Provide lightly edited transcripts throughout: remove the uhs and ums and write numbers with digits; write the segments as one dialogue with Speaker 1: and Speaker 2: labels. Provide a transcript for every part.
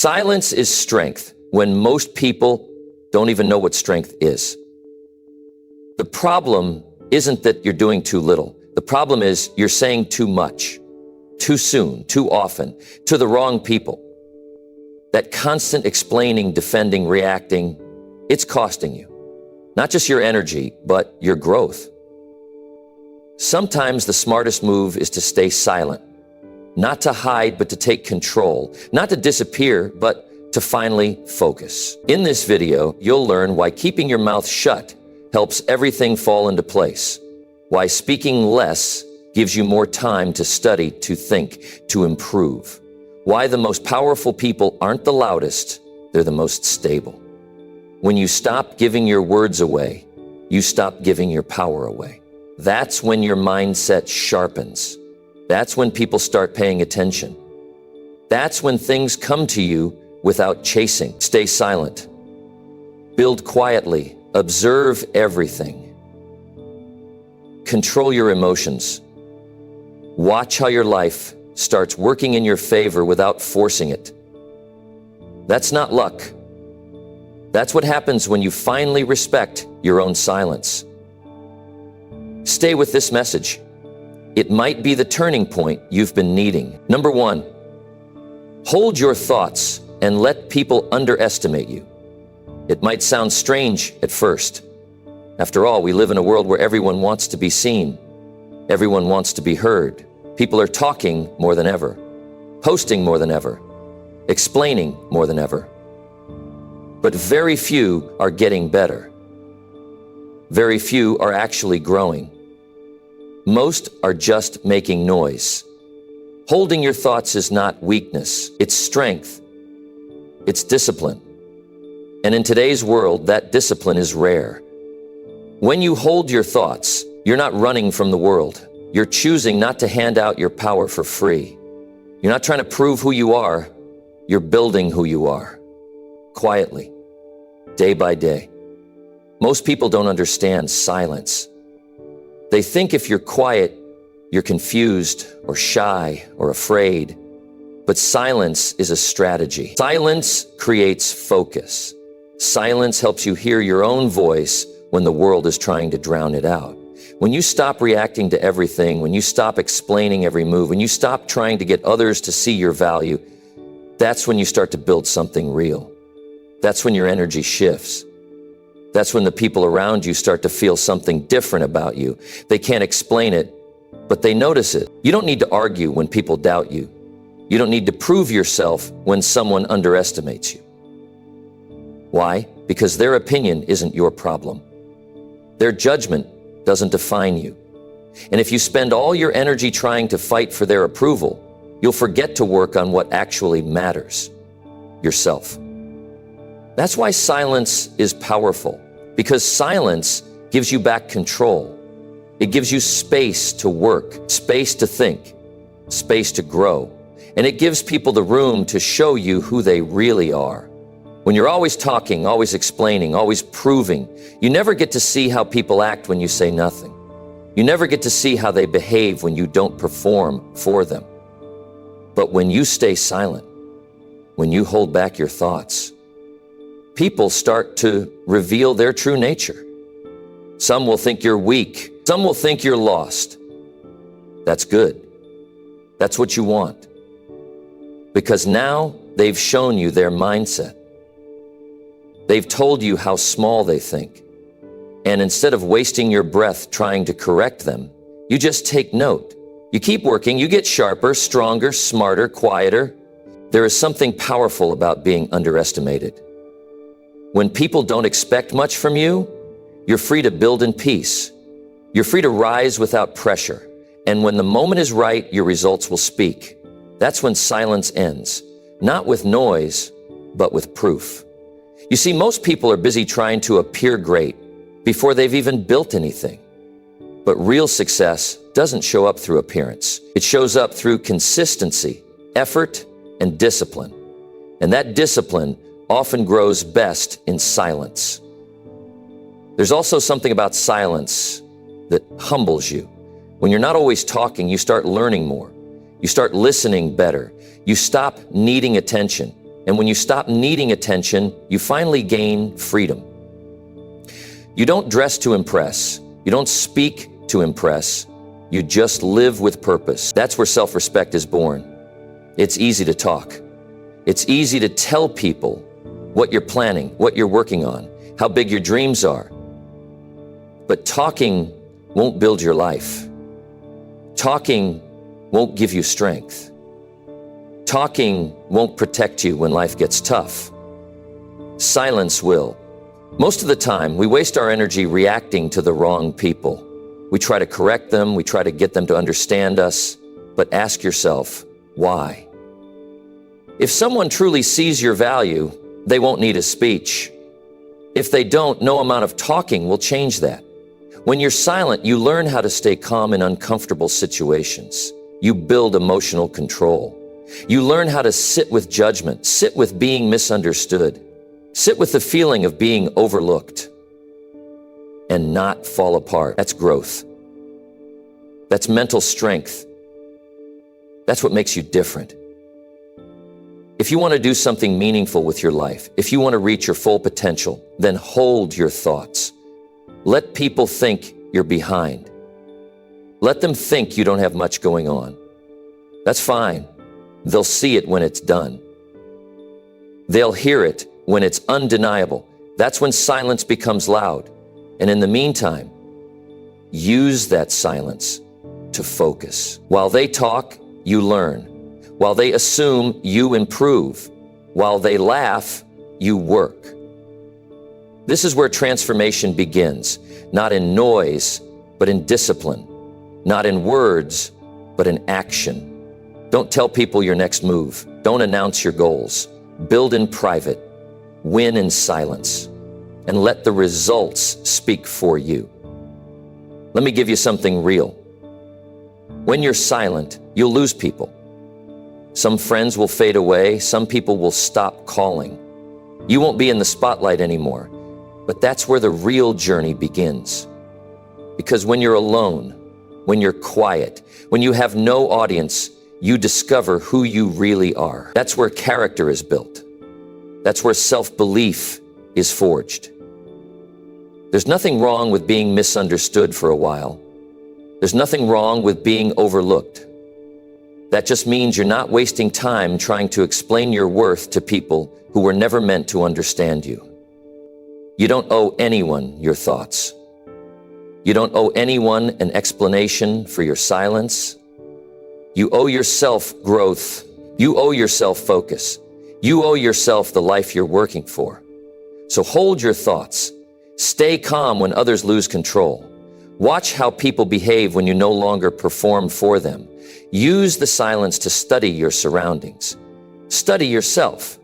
Speaker 1: Silence is strength when most people don't even know what strength is. The problem isn't that you're doing too little. The problem is you're saying too much, too soon, too often, to the wrong people. That constant explaining, defending, reacting, it's costing you. Not just your energy, but your growth. Sometimes the smartest move is to stay silent. Not to hide, but to take control. Not to disappear, but to finally focus. In this video, you'll learn why keeping your mouth shut helps everything fall into place. Why speaking less gives you more time to study, to think, to improve. Why the most powerful people aren't the loudest, they're the most stable. When you stop giving your words away, you stop giving your power away. That's when your mindset sharpens. That's when people start paying attention. That's when things come to you without chasing. Stay silent. Build quietly. Observe everything. Control your emotions. Watch how your life starts working in your favor without forcing it. That's not luck. That's what happens when you finally respect your own silence. Stay with this message. It might be the turning point you've been needing. Number 1, hold your thoughts and let people underestimate you. It might sound strange at first. After all, we live in a world where everyone wants to be seen. Everyone wants to be heard. People are talking more than ever, posting more than ever, explaining more than ever. But very few are getting better. Very few are actually growing. Most are just making noise. Holding your thoughts is not weakness, it's strength. It's discipline. And in today's world, that discipline is rare. When you hold your thoughts, you're not running from the world. You're choosing not to hand out your power for free. You're not trying to prove who you are. You're building who you are. Quietly, day by day. Most people don't understand silence. They think if you're quiet, you're confused or shy or afraid. But silence is a strategy. Silence creates focus. Silence helps you hear your own voice when the world is trying to drown it out. When you stop reacting to everything, when you stop explaining every move, when you stop trying to get others to see your value, that's when you start to build something real. That's when your energy shifts. That's when the people around you start to feel something different about you. They can't explain it, but they notice it. You don't need to argue when people doubt you. You don't need to prove yourself when someone underestimates you. Why? Because their opinion isn't your problem. Their judgment doesn't define you. And if you spend all your energy trying to fight for their approval, you'll forget to work on what actually matters, yourself. That's why silence is powerful, because silence gives you back control. It gives you space to work, space to think, space to grow. And it gives people the room to show you who they really are. When you're always talking, always explaining, always proving, you never get to see how people act when you say nothing. You never get to see how they behave when you don't perform for them. But when you stay silent, when you hold back your thoughts, people start to reveal their true nature. Some will think you're weak. Some will think you're lost. That's good. That's what you want. Because now they've shown you their mindset. They've told you how small they think. And instead of wasting your breath trying to correct them, you just take note. You keep working, you get sharper, stronger, smarter, quieter. There is something powerful about being underestimated. When people don't expect much from you, you're free to build in peace. You're free to rise without pressure. And when the moment is right, your results will speak. That's when silence ends, not with noise, but with proof. You see, most people are busy trying to appear great before they've even built anything. But real success doesn't show up through appearance. It shows up through consistency, effort, and discipline. And that discipline often grows best in silence. There's also something about silence that humbles you. When you're not always talking, you start learning more. You start listening better. You stop needing attention, And when you stop needing attention, you finally gain freedom. You don't dress to impress. You don't speak to impress. You just live with purpose. That's where self-respect is born. It's easy to talk. It's easy to tell people what you're planning, what you're working on, how big your dreams are. But talking won't build your life. Talking won't give you strength. Talking won't protect you when life gets tough. Silence will. Most of the time, we waste our energy reacting to the wrong people. We try to correct them, we try to get them to understand us, but ask yourself, why? If someone truly sees your value, they won't need a speech. If they don't, no amount of talking will change that. When you're silent, you learn how to stay calm in uncomfortable situations. You build emotional control. You learn how to sit with judgment, sit with being misunderstood, sit with the feeling of being overlooked, and not fall apart. That's growth. That's mental strength. That's what makes you different. If you want to do something meaningful with your life, if you want to reach your full potential, then hold your thoughts. Let people think you're behind. Let them think you don't have much going on. That's fine. They'll see it when it's done. They'll hear it when it's undeniable. That's when silence becomes loud. And in the meantime, use that silence to focus. While they talk, you learn. While they assume, you improve. While they laugh, you work. This is where transformation begins, not in noise, but in discipline, not in words, but in action. Don't tell people your next move. Don't announce your goals. Build in private, win in silence, and let the results speak for you. Let me give you something real. When you're silent, you'll lose people. Some friends will fade away. Some people will stop calling. You won't be in the spotlight anymore. But that's where the real journey begins. Because when you're alone, when you're quiet, when you have no audience, you discover who you really are. That's where character is built. That's where self-belief is forged. There's nothing wrong with being misunderstood for a while. There's nothing wrong with being overlooked. That just means you're not wasting time trying to explain your worth to people who were never meant to understand you. You don't owe anyone your thoughts. You don't owe anyone an explanation for your silence. You owe yourself growth. You owe yourself focus. You owe yourself the life you're working for. So hold your thoughts. Stay calm when others lose control. Watch how people behave when you no longer perform for them. Use the silence to study your surroundings. Study yourself.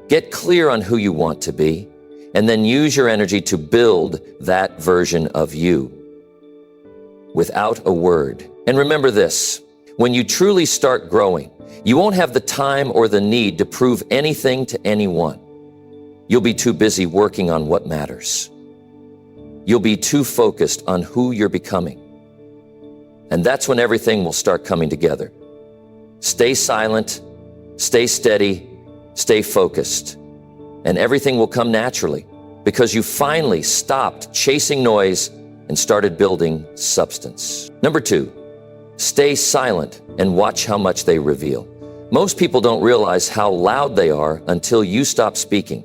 Speaker 1: Get clear on who you want to be, and then use your energy to build that version of you without a word. And remember this, when you truly start growing, you won't have the time or the need to prove anything to anyone. You'll be too busy working on what matters. You'll be too focused on who you're becoming. And that's when everything will start coming together. Stay silent, stay steady, stay focused, and everything will come naturally because you finally stopped chasing noise and started building substance. Number 2, stay silent and watch how much they reveal. Most people don't realize how loud they are until you stop speaking.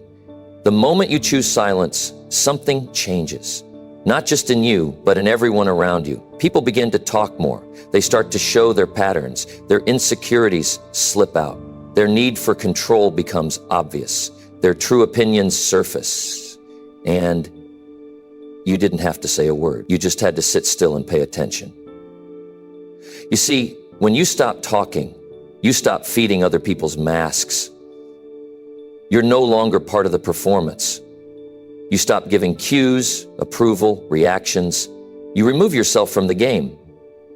Speaker 1: The moment you choose silence, something changes. Not just in you, but in everyone around you. People begin to talk more. They start to show their patterns. Their insecurities slip out. Their need for control becomes obvious. Their true opinions surface. And you didn't have to say a word. You just had to sit still and pay attention. You see, when you stop talking, you stop feeding other people's masks. You're no longer part of the performance. You stop giving cues, approval, reactions. You remove yourself from the game.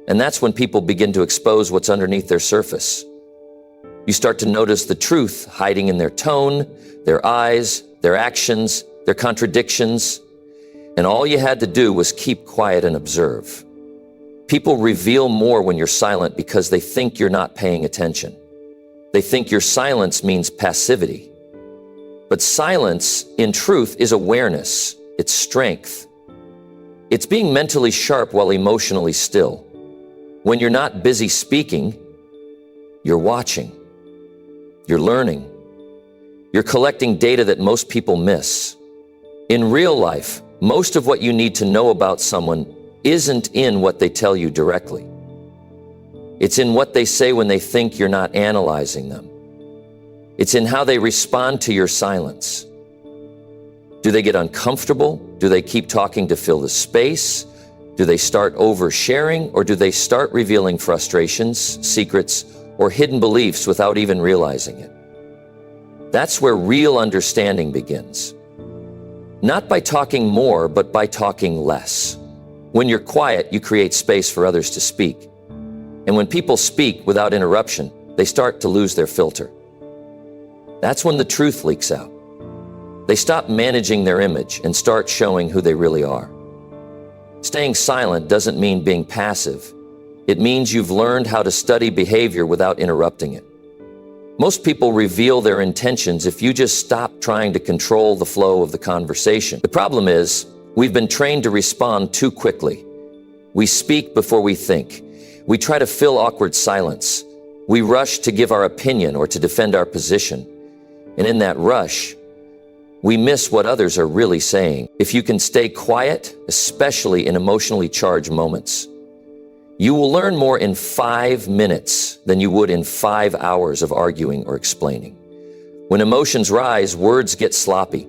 Speaker 1: And that's when people begin to expose what's underneath their surface. You start to notice the truth hiding in their tone, their eyes, their actions, their contradictions. And all you had to do was keep quiet and observe. People reveal more when you're silent because they think you're not paying attention. They think your silence means passivity. But silence, in truth, is awareness. It's strength. It's being mentally sharp while emotionally still. When you're not busy speaking, you're watching. You're learning. You're collecting data that most people miss. In real life, most of what you need to know about someone isn't in what they tell you directly. It's in what they say when they think you're not analyzing them. It's in how they respond to your silence. Do they get uncomfortable? Do they keep talking to fill the space? Do they start oversharing, or do they start revealing frustrations, secrets, or hidden beliefs without even realizing it? That's where real understanding begins. Not by talking more, but by talking less. When you're quiet, you create space for others to speak. And when people speak without interruption, they start to lose their filter. That's when the truth leaks out. They stop managing their image and start showing who they really are. Staying silent doesn't mean being passive. It means you've learned how to study behavior without interrupting it. Most people reveal their intentions if you just stop trying to control the flow of the conversation. The problem is, we've been trained to respond too quickly. We speak before we think. We try to fill awkward silence. We rush to give our opinion or to defend our position. And in that rush, we miss what others are really saying. If you can stay quiet, especially in emotionally charged moments, you will learn more in 5 minutes than you would in 5 hours of arguing or explaining. When emotions rise, words get sloppy.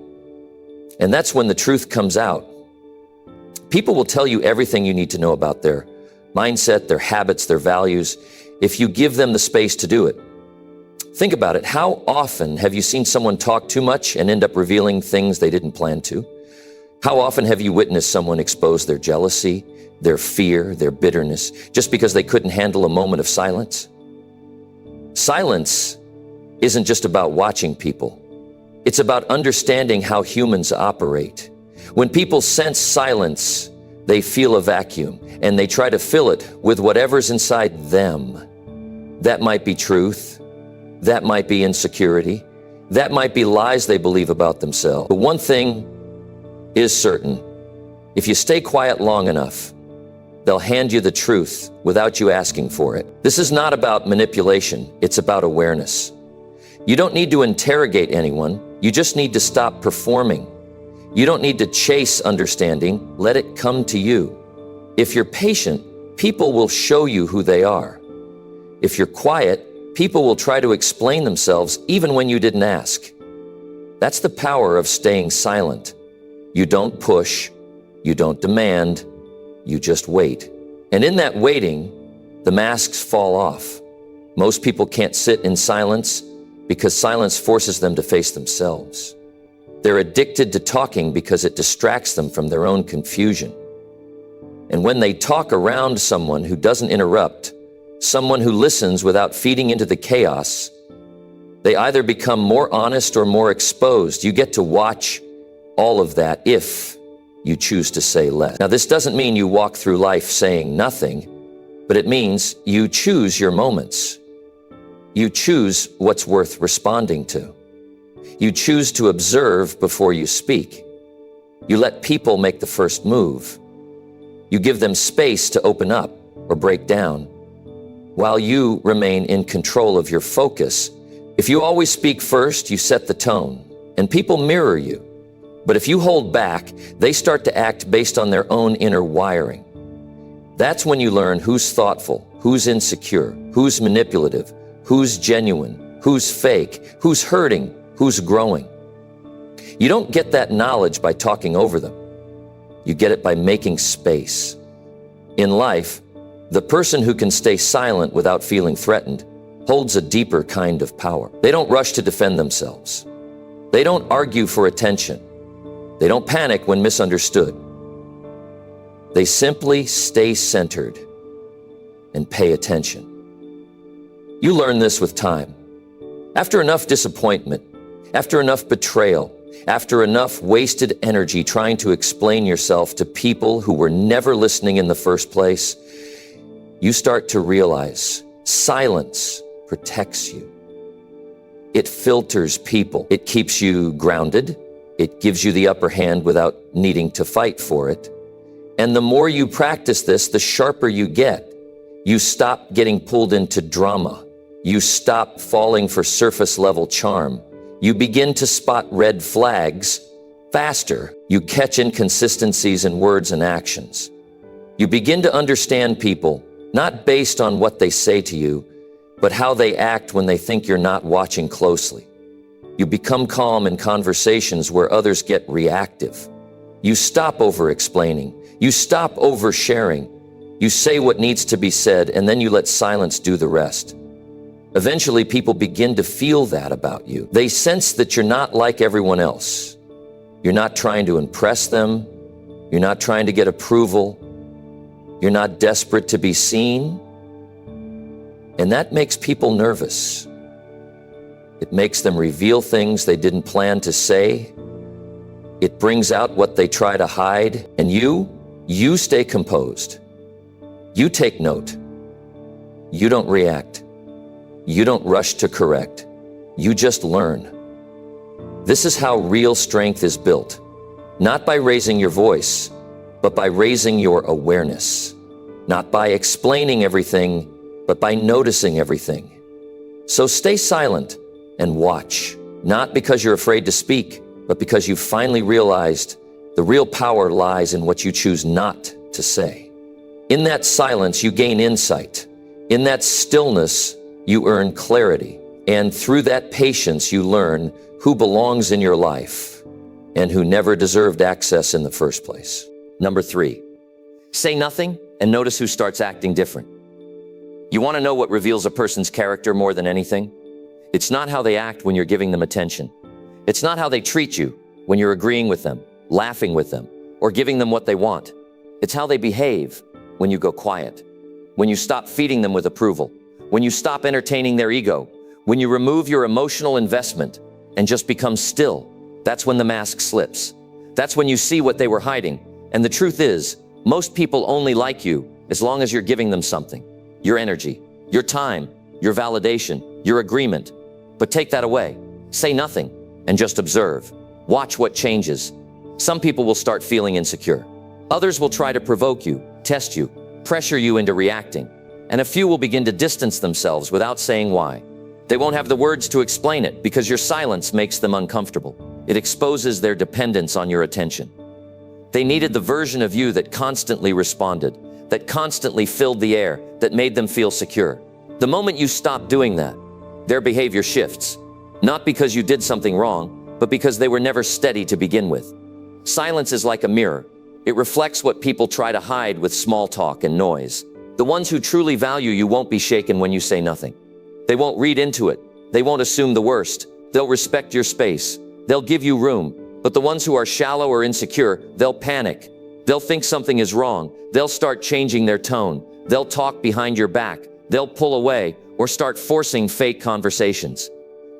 Speaker 1: And that's when the truth comes out. People will tell you everything you need to know about their mindset, their habits, their values, if you give them the space to do it. Think about it. How often have you seen someone talk too much and end up revealing things they didn't plan to? How often have you witnessed someone expose their jealousy, their fear, their bitterness, just because they couldn't handle a moment of silence? Silence isn't just about watching people. It's about understanding how humans operate. When people sense silence, they feel a vacuum, and they try to fill it with whatever's inside them. That might be truth. That might be insecurity. That might be lies they believe about themselves. But one thing is certain. If you stay quiet long enough, they'll hand you the truth without you asking for it. This is not about manipulation. It's about awareness. You don't need to interrogate anyone. You just need to stop performing. You don't need to chase understanding. Let it come to you. If you're patient, people will show you who they are. If you're quiet, people will try to explain themselves even when you didn't ask. That's the power of staying silent. You don't push, you don't demand, you just wait. And in that waiting, the masks fall off. Most people can't sit in silence because silence forces them to face themselves. They're addicted to talking because it distracts them from their own confusion. And when they talk around someone who doesn't interrupt, someone who listens without feeding into the chaos, they either become more honest or more exposed. You get to watch all of that if you choose to say less. Now, this doesn't mean you walk through life saying nothing, but it means you choose your moments. You choose what's worth responding to. You choose to observe before you speak. You let people make the first move. You give them space to open up or break down, while you remain in control of your focus. If you always speak first, you set the tone, and people mirror you. But if you hold back, they start to act based on their own inner wiring. That's when you learn who's thoughtful, who's insecure, who's manipulative, who's genuine, who's fake, who's hurting, who's growing. You don't get that knowledge by talking over them. You get it by making space. In life, the person who can stay silent without feeling threatened holds a deeper kind of power. They don't rush to defend themselves. They don't argue for attention. They don't panic when misunderstood. They simply stay centered and pay attention. You learn this with time. After enough disappointment, after enough betrayal, after enough wasted energy trying to explain yourself to people who were never listening in the first place, you start to realize silence protects you. It filters people. It keeps you grounded. It gives you the upper hand without needing to fight for it. And the more you practice this, the sharper you get. You stop getting pulled into drama. You stop falling for surface level charm. You begin to spot red flags faster. You catch inconsistencies in words and actions. You begin to understand people, not based on what they say to you, but how they act when they think you're not watching closely. You become calm in conversations where others get reactive. You stop over-explaining. You stop oversharing. You say what needs to be said, and then you let silence do the rest. Eventually, people begin to feel that about you. They sense that you're not like everyone else. You're not trying to impress them. You're not trying to get approval. You're not desperate to be seen. And that makes people nervous. It makes them reveal things they didn't plan to say. It brings out what they try to hide. And you stay composed. You take note. You don't react. You don't rush to correct. You just learn. This is how real strength is built. Not by raising your voice, but by raising your awareness. Not by explaining everything, but by noticing everything. So stay silent and watch. Not because you're afraid to speak, but because you've finally realized the real power lies in what you choose not to say. In that silence, you gain insight. In that stillness, you earn clarity. And through that patience, you learn who belongs in your life and who never deserved access in the first place. Number 3, say nothing and notice who starts acting different. You want to know what reveals a person's character more than anything? It's not how they act when you're giving them attention. It's not how they treat you when you're agreeing with them, laughing with them, or giving them what they want. It's how they behave when you go quiet, when you stop feeding them with approval, when you stop entertaining their ego, when you remove your emotional investment and just become still. That's when the mask slips. That's when you see what they were hiding. And the truth is, most people only like you as long as you're giving them something. Your energy, your time, your validation, your agreement. But take that away. Say nothing and just observe. Watch what changes. Some people will start feeling insecure. Others will try to provoke you, test you, pressure you into reacting. And a few will begin to distance themselves without saying why. They won't have the words to explain it because your silence makes them uncomfortable. It exposes their dependence on your attention. They needed the version of you that constantly responded, that constantly filled the air, that made them feel secure. The moment you stop doing that, their behavior shifts. Not because you did something wrong, but because they were never steady to begin with. Silence is like a mirror. It reflects what people try to hide with small talk and noise. The ones who truly value you won't be shaken when you say nothing. They won't read into it. They won't assume the worst. They'll respect your space. They'll give you room. But the ones who are shallow or insecure, they'll panic. They'll think something is wrong. They'll start changing their tone. They'll talk behind your back. They'll pull away or start forcing fake conversations.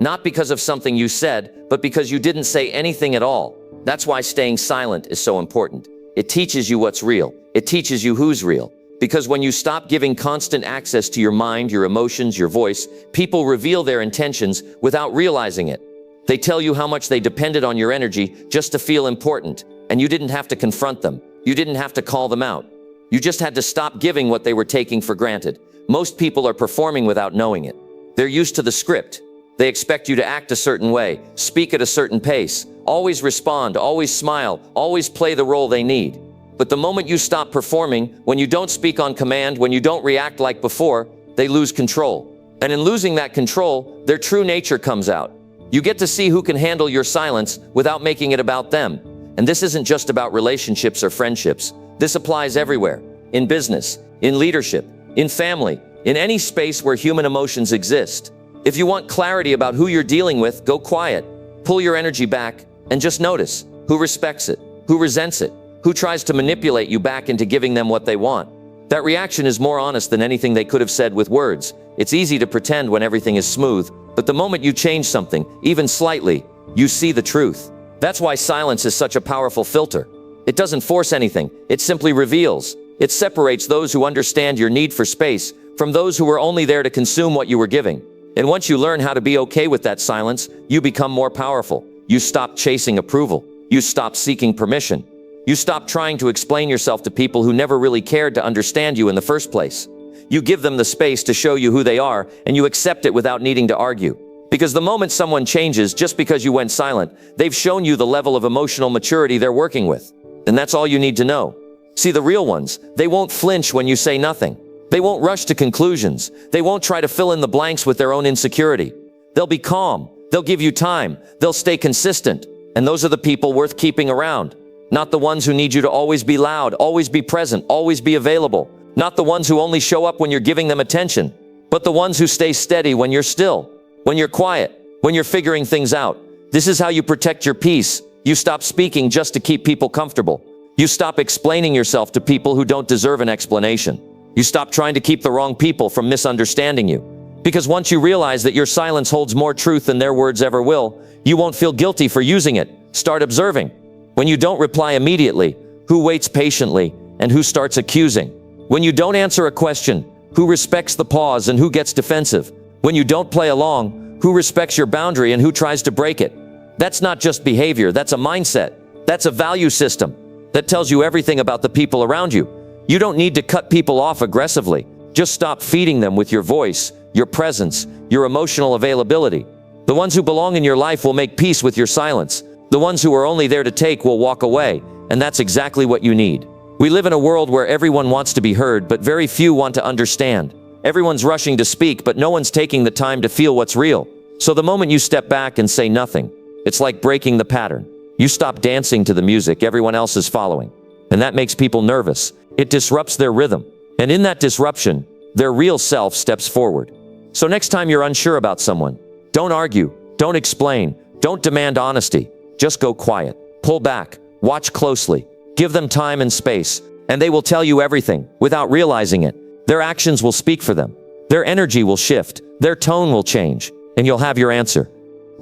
Speaker 1: Not because of something you said, but because you didn't say anything at all. That's why staying silent is so important. It teaches you what's real. It teaches you who's real. Because when you stop giving constant access to your mind, your emotions, your voice, people reveal their intentions without realizing it. They tell you how much they depended on your energy just to feel important, and you didn't have to confront them. You didn't have to call them out. You just had to stop giving what they were taking for granted. Most people are performing without knowing it. They're used to the script. They expect you to act a certain way, speak at a certain pace, always respond, always smile, always play the role they need. But the moment you stop performing, when you don't speak on command, when you don't react like before, they lose control. And in losing that control, their true nature comes out. You get to see who can handle your silence without making it about them. And this isn't just about relationships or friendships. This applies everywhere. In business, in leadership, in family, in any space where human emotions exist. If you want clarity about who you're dealing with, go quiet. Pull your energy back and just notice who respects it, who resents it, who tries to manipulate you back into giving them what they want. That reaction is more honest than anything they could have said with words. It's easy to pretend when everything is smooth, but the moment you change something, even slightly, you see the truth. That's why silence is such a powerful filter. It doesn't force anything, it simply reveals. It separates those who understand your need for space from those who were only there to consume what you were giving. And once you learn how to be okay with that silence, you become more powerful. You stop chasing approval. You stop seeking permission. You stop trying to explain yourself to people who never really cared to understand you in the first place. You give them the space to show you who they are, and you accept it without needing to argue. Because the moment someone changes just because you went silent, they've shown you the level of emotional maturity they're working with. And that's all you need to know. See, the real ones, they won't flinch when you say nothing. They won't rush to conclusions. They won't try to fill in the blanks with their own insecurity. They'll be calm. They'll give you time. They'll stay consistent. And those are the people worth keeping around. Not the ones who need you to always be loud, always be present, always be available. Not the ones who only show up when you're giving them attention, but the ones who stay steady when you're still, when you're quiet, when you're figuring things out. This is how you protect your peace. You stop speaking just to keep people comfortable. You stop explaining yourself to people who don't deserve an explanation. You stop trying to keep the wrong people from misunderstanding you. Because once you realize that your silence holds more truth than their words ever will, you won't feel guilty for using it. Start observing. When you don't reply immediately, who waits patiently and who starts accusing? When you don't answer a question, who respects the pause and who gets defensive? When you don't play along, who respects your boundary and who tries to break it? That's not just behavior, that's a mindset. That's a value system that tells you everything about the people around you. You don't need to cut people off aggressively. Just stop feeding them with your voice, your presence, your emotional availability. The ones who belong in your life will make peace with your silence. The ones who are only there to take will walk away, and that's exactly what you need. We live in a world where everyone wants to be heard, but very few want to understand. Everyone's rushing to speak, but no one's taking the time to feel what's real. So the moment you step back and say nothing, it's like breaking the pattern. You stop dancing to the music everyone else is following. And that makes people nervous. It disrupts their rhythm. And in that disruption, their real self steps forward. So next time you're unsure about someone, don't argue, don't explain, don't demand honesty. Just go quiet, pull back, watch closely, give them time and space, and they will tell you everything without realizing it. Their actions will speak for them. Their energy will shift, their tone will change, and you'll have your answer.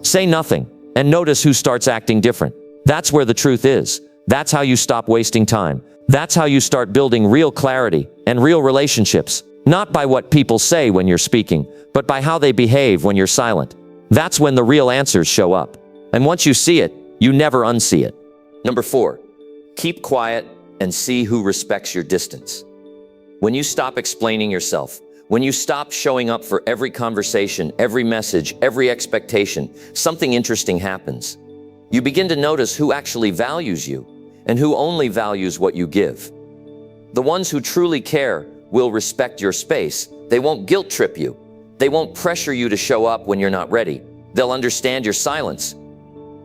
Speaker 1: Say nothing, and notice who starts acting different. That's where the truth is. That's how you stop wasting time. That's how you start building real clarity and real relationships. Not by what people say when you're speaking, but by how they behave when you're silent. That's when the real answers show up. And once you see it, you never unsee it. Number 4, keep quiet and see who respects your distance. When you stop explaining yourself, when you stop showing up for every conversation, every message, every expectation, something interesting happens. You begin to notice who actually values you and who only values what you give. The ones who truly care will respect your space. They won't guilt trip you. They won't pressure you to show up when you're not ready. They'll understand your silence.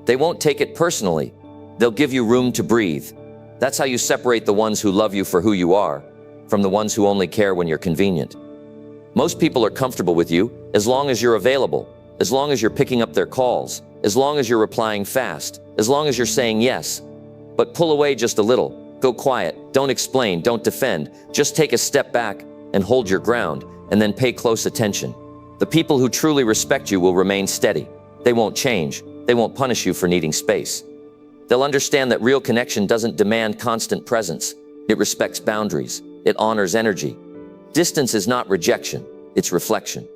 Speaker 1: They won't take it personally. They'll give you room to breathe. That's how you separate the ones who love you for who you are from the ones who only care when you're convenient. Most people are comfortable with you as long as you're available, as long as you're picking up their calls, as long as you're replying fast, as long as you're saying yes. But pull away just a little. Go quiet. Don't explain. Don't defend. Just take a step back and hold your ground, and then pay close attention. The people who truly respect you will remain steady. They won't change. They won't punish you for needing space. They'll understand that real connection doesn't demand constant presence. It respects boundaries. It honors energy. Distance is not rejection. It's reflection.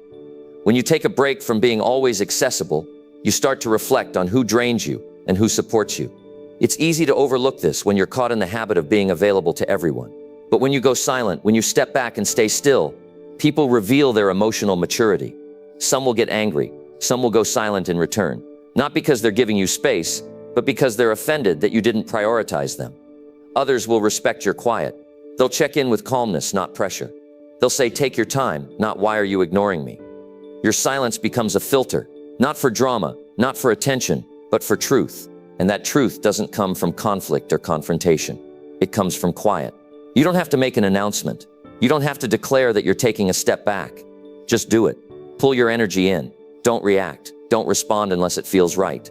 Speaker 1: When you take a break from being always accessible, you start to reflect on who drains you and who supports you. It's easy to overlook this when you're caught in the habit of being available to everyone. But when you go silent, when you step back and stay still, people reveal their emotional maturity. Some will get angry. Some will go silent in return. Not because they're giving you space, but because they're offended that you didn't prioritize them. Others will respect your quiet. They'll check in with calmness, not pressure. They'll say, take your time, not why are you ignoring me? Your silence becomes a filter, not for drama, not for attention, but for truth. And that truth doesn't come from conflict or confrontation. It comes from quiet. You don't have to make an announcement. You don't have to declare that you're taking a step back. Just do it. Pull your energy in. Don't react. Don't respond unless it feels right.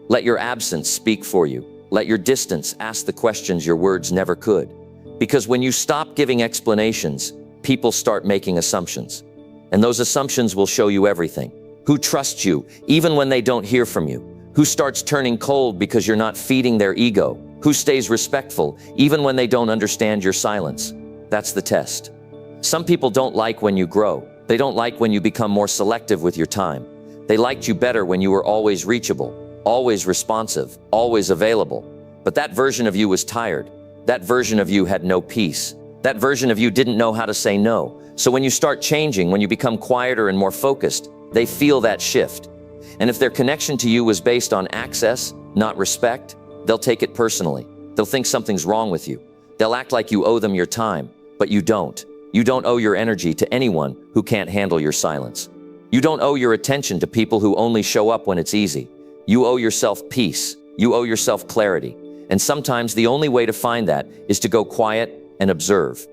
Speaker 1: Let your absence speak for you. Let your distance ask the questions your words never could. Because when you stop giving explanations, people start making assumptions. And those assumptions will show you everything. Who trusts you, even when they don't hear from you? Who starts turning cold because you're not feeding their ego? Who stays respectful, even when they don't understand your silence? That's the test. Some people don't like when you grow, They don't like when you become more selective with your time. They liked you better when you were always reachable, always responsive, always available. But that version of you was tired. That version of you had no peace. That version of you didn't know how to say no. So when you start changing, when you become quieter and more focused, they feel that shift. And if their connection to you was based on access, not respect, they'll take it personally. They'll think something's wrong with you. They'll act like you owe them your time, but you don't. You don't owe your energy to anyone who can't handle your silence. You don't owe your attention to people who only show up when it's easy. You owe yourself peace. You owe yourself clarity. And sometimes the only way to find that is to go quiet and observe.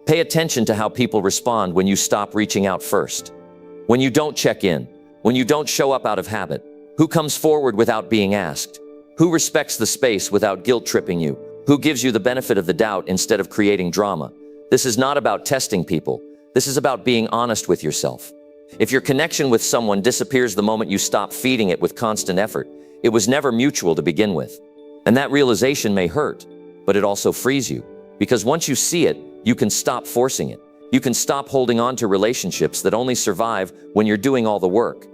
Speaker 1: Pay attention to how people respond when you stop reaching out first. When you don't check in. When you don't show up out of habit. Who comes forward without being asked? Who respects the space without guilt-tripping you? Who gives you the benefit of the doubt instead of creating drama? This is not about testing people. This is about being honest with yourself. If your connection with someone disappears the moment you stop feeding it with constant effort, it was never mutual to begin with. And that realization may hurt, but it also frees you. Because once you see it, you can stop forcing it. You can stop holding on to relationships that only survive when you're doing all the work.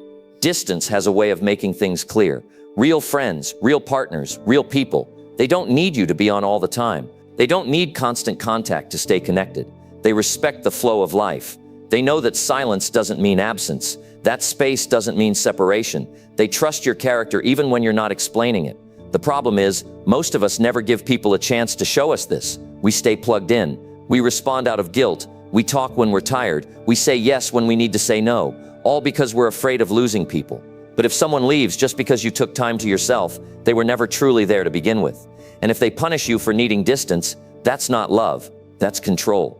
Speaker 1: Distance has a way of making things clear. Real friends, real partners, real people, they don't need you to be on all the time. They don't need constant contact to stay connected. They respect the flow of life. They know that silence doesn't mean absence. That space doesn't mean separation. They trust your character even when you're not explaining it. The problem is, most of us never give people a chance to show us this. We stay plugged in. We respond out of guilt. We talk when we're tired. We say yes when we need to say no, all because we're afraid of losing people. But if someone leaves just because you took time to yourself, they were never truly there to begin with. And if they punish you for needing distance, that's not love, that's control.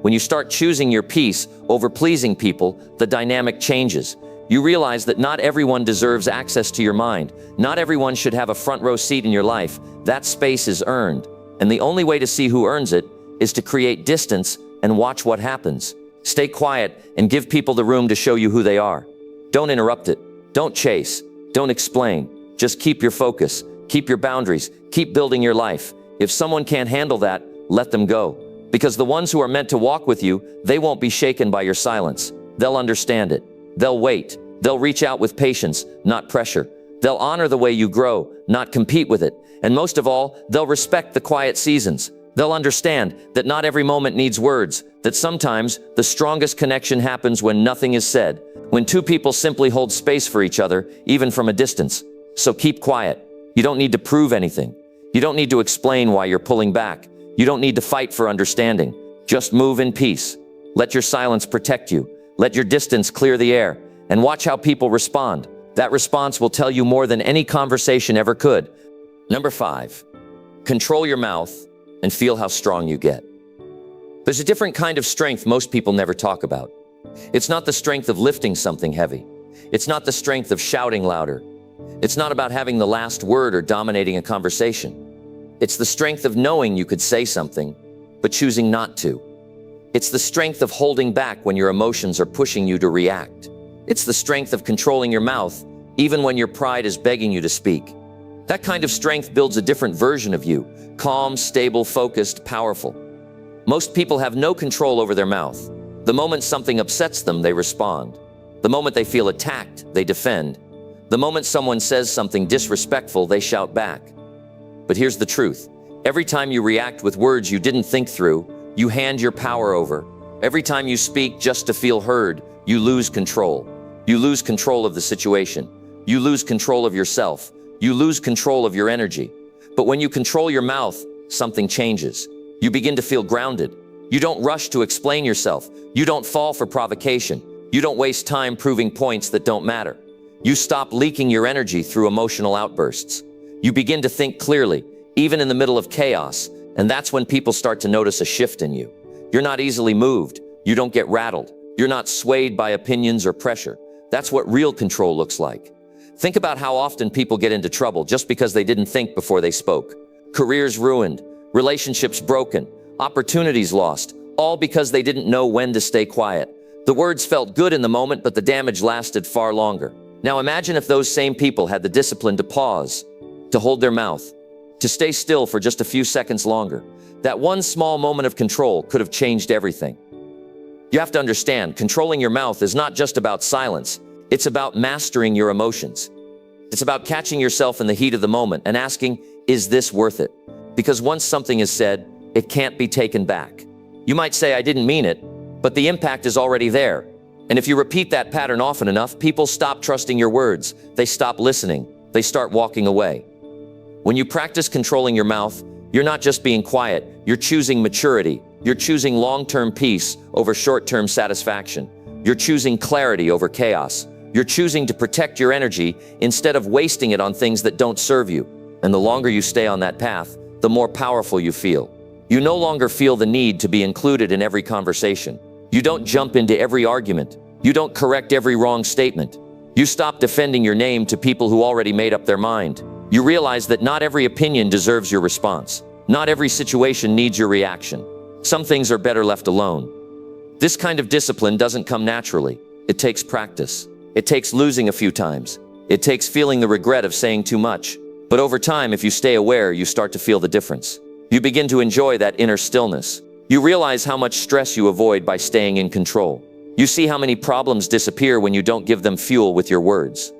Speaker 1: When you start choosing your peace over pleasing people, the dynamic changes. You realize that not everyone deserves access to your mind. Not everyone should have a front row seat in your life. That space is earned. And the only way to see who earns it is to create distance and watch what happens. Stay quiet and give people the room to show you who they are. Don't interrupt it. Don't chase. Don't explain. Just keep your focus. Keep your boundaries. Keep building your life. If someone can't handle that, let them go. Because the ones who are meant to walk with you, they won't be shaken by your silence. They'll understand it. They'll wait. They'll reach out with patience, not pressure. They'll honor the way you grow, not compete with it. And most of all, they'll respect the quiet seasons. They'll understand that not every moment needs words, that sometimes the strongest connection happens when nothing is said, when two people simply hold space for each other, even from a distance. So keep quiet. You don't need to prove anything. You don't need to explain why you're pulling back. You don't need to fight for understanding. Just move in peace. Let your silence protect you. Let your distance clear the air. And watch how people respond. That response will tell you more than any conversation ever could. Number 5, control your mouth and feel how strong you get. There's a different kind of strength most people never talk about. It's not the strength of lifting something heavy. It's not the strength of shouting louder. It's not about having the last word or dominating a conversation. It's the strength of knowing you could say something, but choosing not to. It's the strength of holding back when your emotions are pushing you to react. It's the strength of controlling your mouth, even when your pride is begging you to speak. That kind of strength builds a different version of you, calm, stable, focused, powerful. Most people have no control over their mouth. The moment something upsets them, they respond. The moment they feel attacked, they defend. The moment someone says something disrespectful, they shout back. But here's the truth. Every time you react with words you didn't think through, you hand your power over. Every time you speak just to feel heard, you lose control. You lose control of the situation. You lose control of yourself. You lose control of your energy. But when you control your mouth, something changes. You begin to feel grounded. You don't rush to explain yourself. You don't fall for provocation. You don't waste time proving points that don't matter. You stop leaking your energy through emotional outbursts. You begin to think clearly, even in the middle of chaos, and that's when people start to notice a shift in you. You're not easily moved. You don't get rattled. You're not swayed by opinions or pressure. That's what real control looks like. Think about how often people get into trouble just because they didn't think before they spoke. Careers ruined, relationships broken, opportunities lost, all because they didn't know when to stay quiet. The words felt good in the moment, but the damage lasted far longer. Now imagine if those same people had the discipline to pause, to hold their mouth, to stay still for just a few seconds longer. That one small moment of control could have changed everything. You have to understand, controlling your mouth is not just about silence. It's about mastering your emotions. It's about catching yourself in the heat of the moment and asking, is this worth it? Because once something is said, it can't be taken back. You might say, I didn't mean it, but the impact is already there. And if you repeat that pattern often enough, people stop trusting your words. They stop listening. They start walking away. When you practice controlling your mouth, you're not just being quiet, you're choosing maturity. You're choosing long-term peace over short-term satisfaction. You're choosing clarity over chaos. You're choosing to protect your energy instead of wasting it on things that don't serve you. And the longer you stay on that path, the more powerful you feel. You no longer feel the need to be included in every conversation. You don't jump into every argument. You don't correct every wrong statement. You stop defending your name to people who already made up their mind. You realize that not every opinion deserves your response. Not every situation needs your reaction. Some things are better left alone. This kind of discipline doesn't come naturally. It takes practice. It takes losing a few times. It takes feeling the regret of saying too much. But over time, if you stay aware, you start to feel the difference. You begin to enjoy that inner stillness. You realize how much stress you avoid by staying in control. You see how many problems disappear when you don't give them fuel with your words.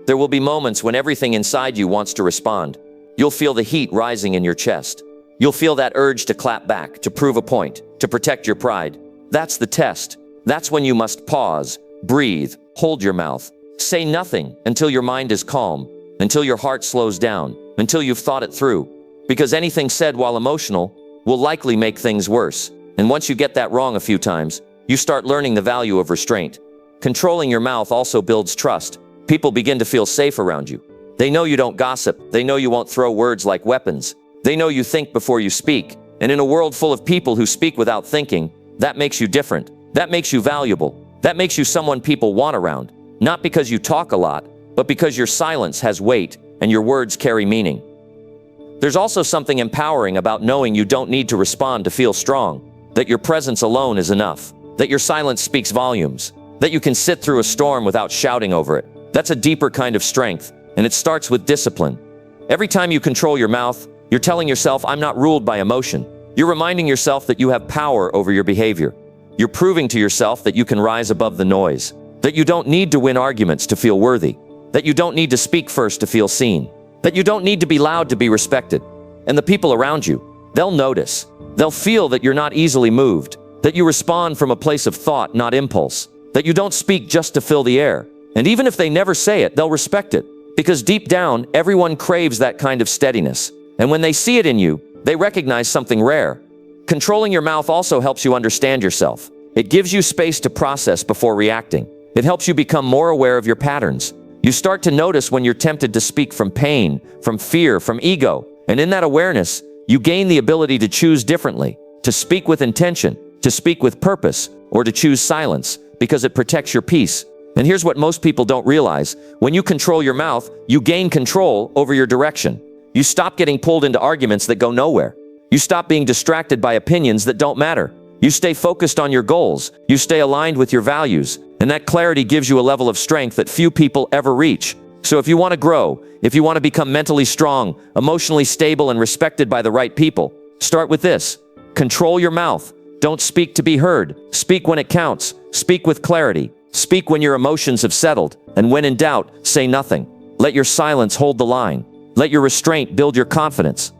Speaker 1: There will be moments when everything inside you wants to respond. You'll feel the heat rising in your chest. You'll feel that urge to clap back, to prove a point, to protect your pride. That's the test. That's when you must pause, breathe, hold your mouth. Say nothing until your mind is calm, until your heart slows down, until you've thought it through. Because anything said while emotional will likely make things worse. And once you get that wrong a few times, you start learning the value of restraint. Controlling your mouth also builds trust. People begin to feel safe around you. They know you don't gossip. They know you won't throw words like weapons. They know you think before you speak. And in a world full of people who speak without thinking, that makes you different. That makes you valuable. That makes you someone people want around. Not because you talk a lot, but because your silence has weight and your words carry meaning. There's also something empowering about knowing you don't need to respond to feel strong, that your presence alone is enough, that your silence speaks volumes, that you can sit through a storm without shouting over it. That's a deeper kind of strength, and it starts with discipline. Every time you control your mouth, you're telling yourself, I'm not ruled by emotion. You're reminding yourself that you have power over your behavior. You're proving to yourself that you can rise above the noise, that you don't need to win arguments to feel worthy, that you don't need to speak first to feel seen, that you don't need to be loud to be respected. And the people around you, they'll notice. They'll feel that you're not easily moved, that you respond from a place of thought, not impulse, that you don't speak just to fill the air. And even if they never say it, they'll respect it. Because deep down, everyone craves that kind of steadiness. And when they see it in you, they recognize something rare. Controlling your mouth also helps you understand yourself. It gives you space to process before reacting. It helps you become more aware of your patterns. You start to notice when you're tempted to speak from pain, from fear, from ego. And in that awareness, you gain the ability to choose differently, to speak with intention, to speak with purpose, or to choose silence, because it protects your peace. And here's what most people don't realize. When you control your mouth, you gain control over your direction. You stop getting pulled into arguments that go nowhere. You stop being distracted by opinions that don't matter. You stay focused on your goals. You stay aligned with your values. And that clarity gives you a level of strength that few people ever reach. So if you want to grow, if you want to become mentally strong, emotionally stable, and respected by the right people, start with this. Control your mouth. Don't speak to be heard. Speak when it counts. Speak with clarity. Speak when your emotions have settled. And when in doubt, say nothing. Let your silence hold the line. Let your restraint build your confidence.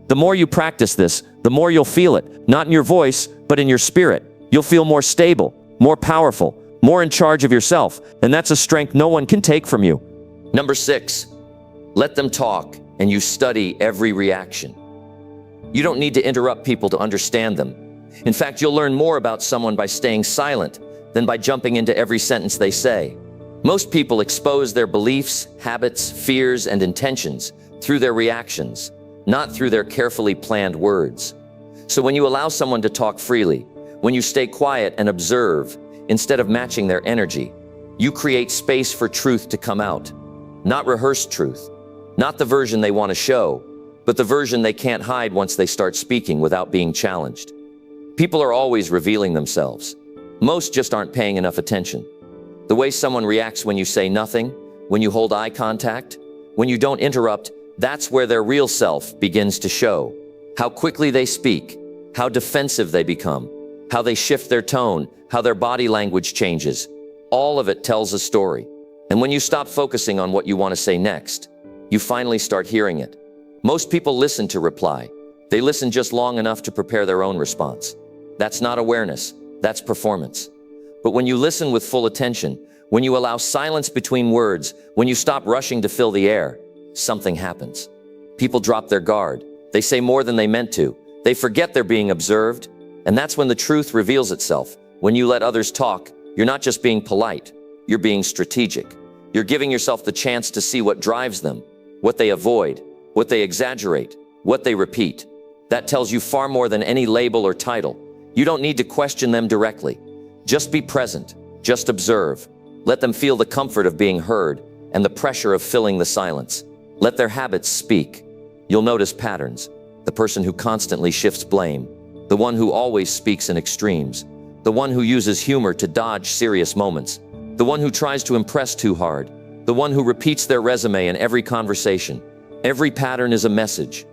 Speaker 1: The more you practice this, the more you'll feel it, not in your voice, but in your spirit. You'll feel more stable, more powerful, more in charge of yourself, and that's a strength no one can take from you. Number 6, let them talk, and you study every reaction. You don't need to interrupt people to understand them. In fact, you'll learn more about someone by staying silent than by jumping into every sentence they say. Most people expose their beliefs, habits, fears, and intentions through their reactions, not through their carefully planned words. So when you allow someone to talk freely, when you stay quiet and observe instead of matching their energy, you create space for truth to come out. Not rehearsed truth, not the version they want to show, but the version they can't hide once they start speaking without being challenged. People are always revealing themselves. Most just aren't paying enough attention. The way someone reacts when you say nothing, when you hold eye contact, when you don't interrupt, that's where their real self begins to show. How quickly they speak, how defensive they become, how they shift their tone, how their body language changes. All of it tells a story. And when you stop focusing on what you want to say next, you finally start hearing it. Most people listen to reply. They listen just long enough to prepare their own response. That's not awareness, that's performance. But when you listen with full attention, when you allow silence between words, when you stop rushing to fill the air, something happens. People drop their guard. They say more than they meant to. They forget they're being observed. And that's when the truth reveals itself. When you let others talk, you're not just being polite, you're being strategic. You're giving yourself the chance to see what drives them, what they avoid, what they exaggerate, what they repeat. That tells you far more than any label or title. You don't need to question them directly. Just be present, just observe. Let them feel the comfort of being heard and the pressure of filling the silence. Let their habits speak. You'll notice patterns. The person who constantly shifts blame, the one who always speaks in extremes, the one who uses humor to dodge serious moments, the one who tries to impress too hard, the one who repeats their resume in every conversation. Every pattern is a message.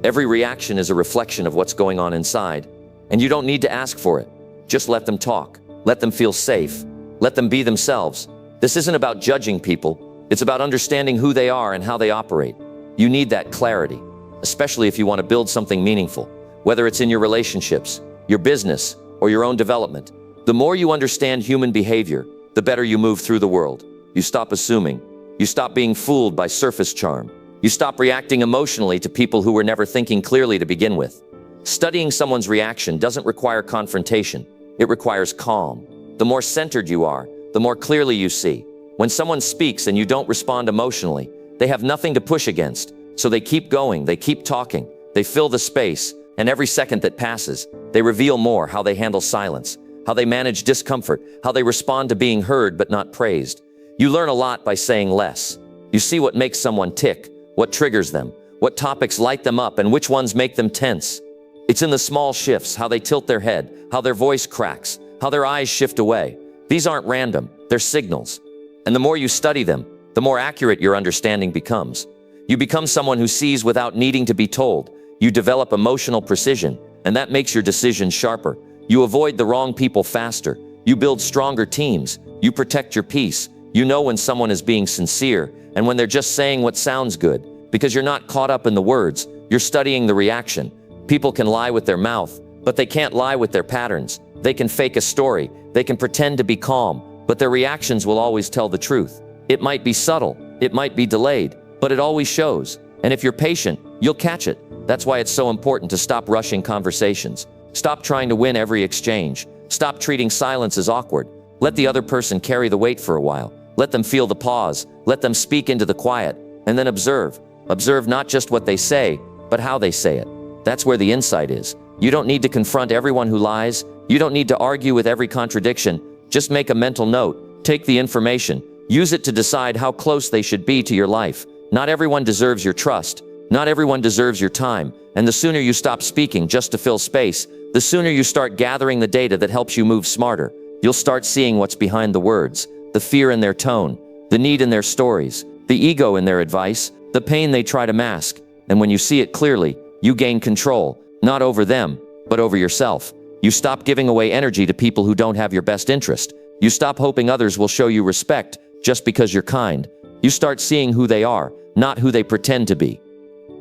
Speaker 1: Every reaction is a reflection of what's going on inside. And you don't need to ask for it. Just let them talk. Let them feel safe. Let them be themselves. This isn't about judging people. It's about understanding who they are and how they operate. You need that clarity, especially if you want to build something meaningful, whether it's in your relationships, your business, or your own development. The more you understand human behavior, the better you move through the world. You stop assuming. You stop being fooled by surface charm. You stop reacting emotionally to people who were never thinking clearly to begin with. Studying someone's reaction doesn't require confrontation. It requires calm. The more centered you are, the more clearly you see. When someone speaks and you don't respond emotionally, they have nothing to push against. So they keep going, they keep talking, they fill the space, and every second that passes, they reveal more how they handle silence, how they manage discomfort, how they respond to being heard but not praised. You learn a lot by saying less. You see what makes someone tick, what triggers them, what topics light them up, and which ones make them tense. It's in the small shifts, how they tilt their head, how their voice cracks, how their eyes shift away. These aren't random, they're signals. And the more you study them, the more accurate your understanding becomes. You become someone who sees without needing to be told. You develop emotional precision, and that makes your decisions sharper. You avoid the wrong people faster. You build stronger teams. You protect your peace. You know when someone is being sincere and when they're just saying what sounds good, because you're not caught up in the words. You're studying the reaction. People can lie with their mouth, but they can't lie with their patterns. They can fake a story. They can pretend to be calm, but their reactions will always tell the truth. It might be subtle. It might be delayed, but it always shows. And if you're patient, you'll catch it. That's why it's so important to stop rushing conversations. Stop trying to win every exchange. Stop treating silence as awkward. Let the other person carry the weight for a while. Let them feel the pause. Let them speak into the quiet. And then observe. Observe not just what they say, but how they say it. That's where the insight is. You don't need to confront everyone who lies. You don't need to argue with every contradiction. Just make a mental note. Take the information. Use it to decide how close they should be to your life. Not everyone deserves your trust. Not everyone deserves your time. And the sooner you stop speaking just to fill space, the sooner you start gathering the data that helps you move smarter. You'll start seeing what's behind the words, the fear in their tone, the need in their stories, the ego in their advice, the pain they try to mask. And when you see it clearly, you gain control, not over them, but over yourself. You stop giving away energy to people who don't have your best interest. You stop hoping others will show you respect just because you're kind. You start seeing who they are, not who they pretend to be.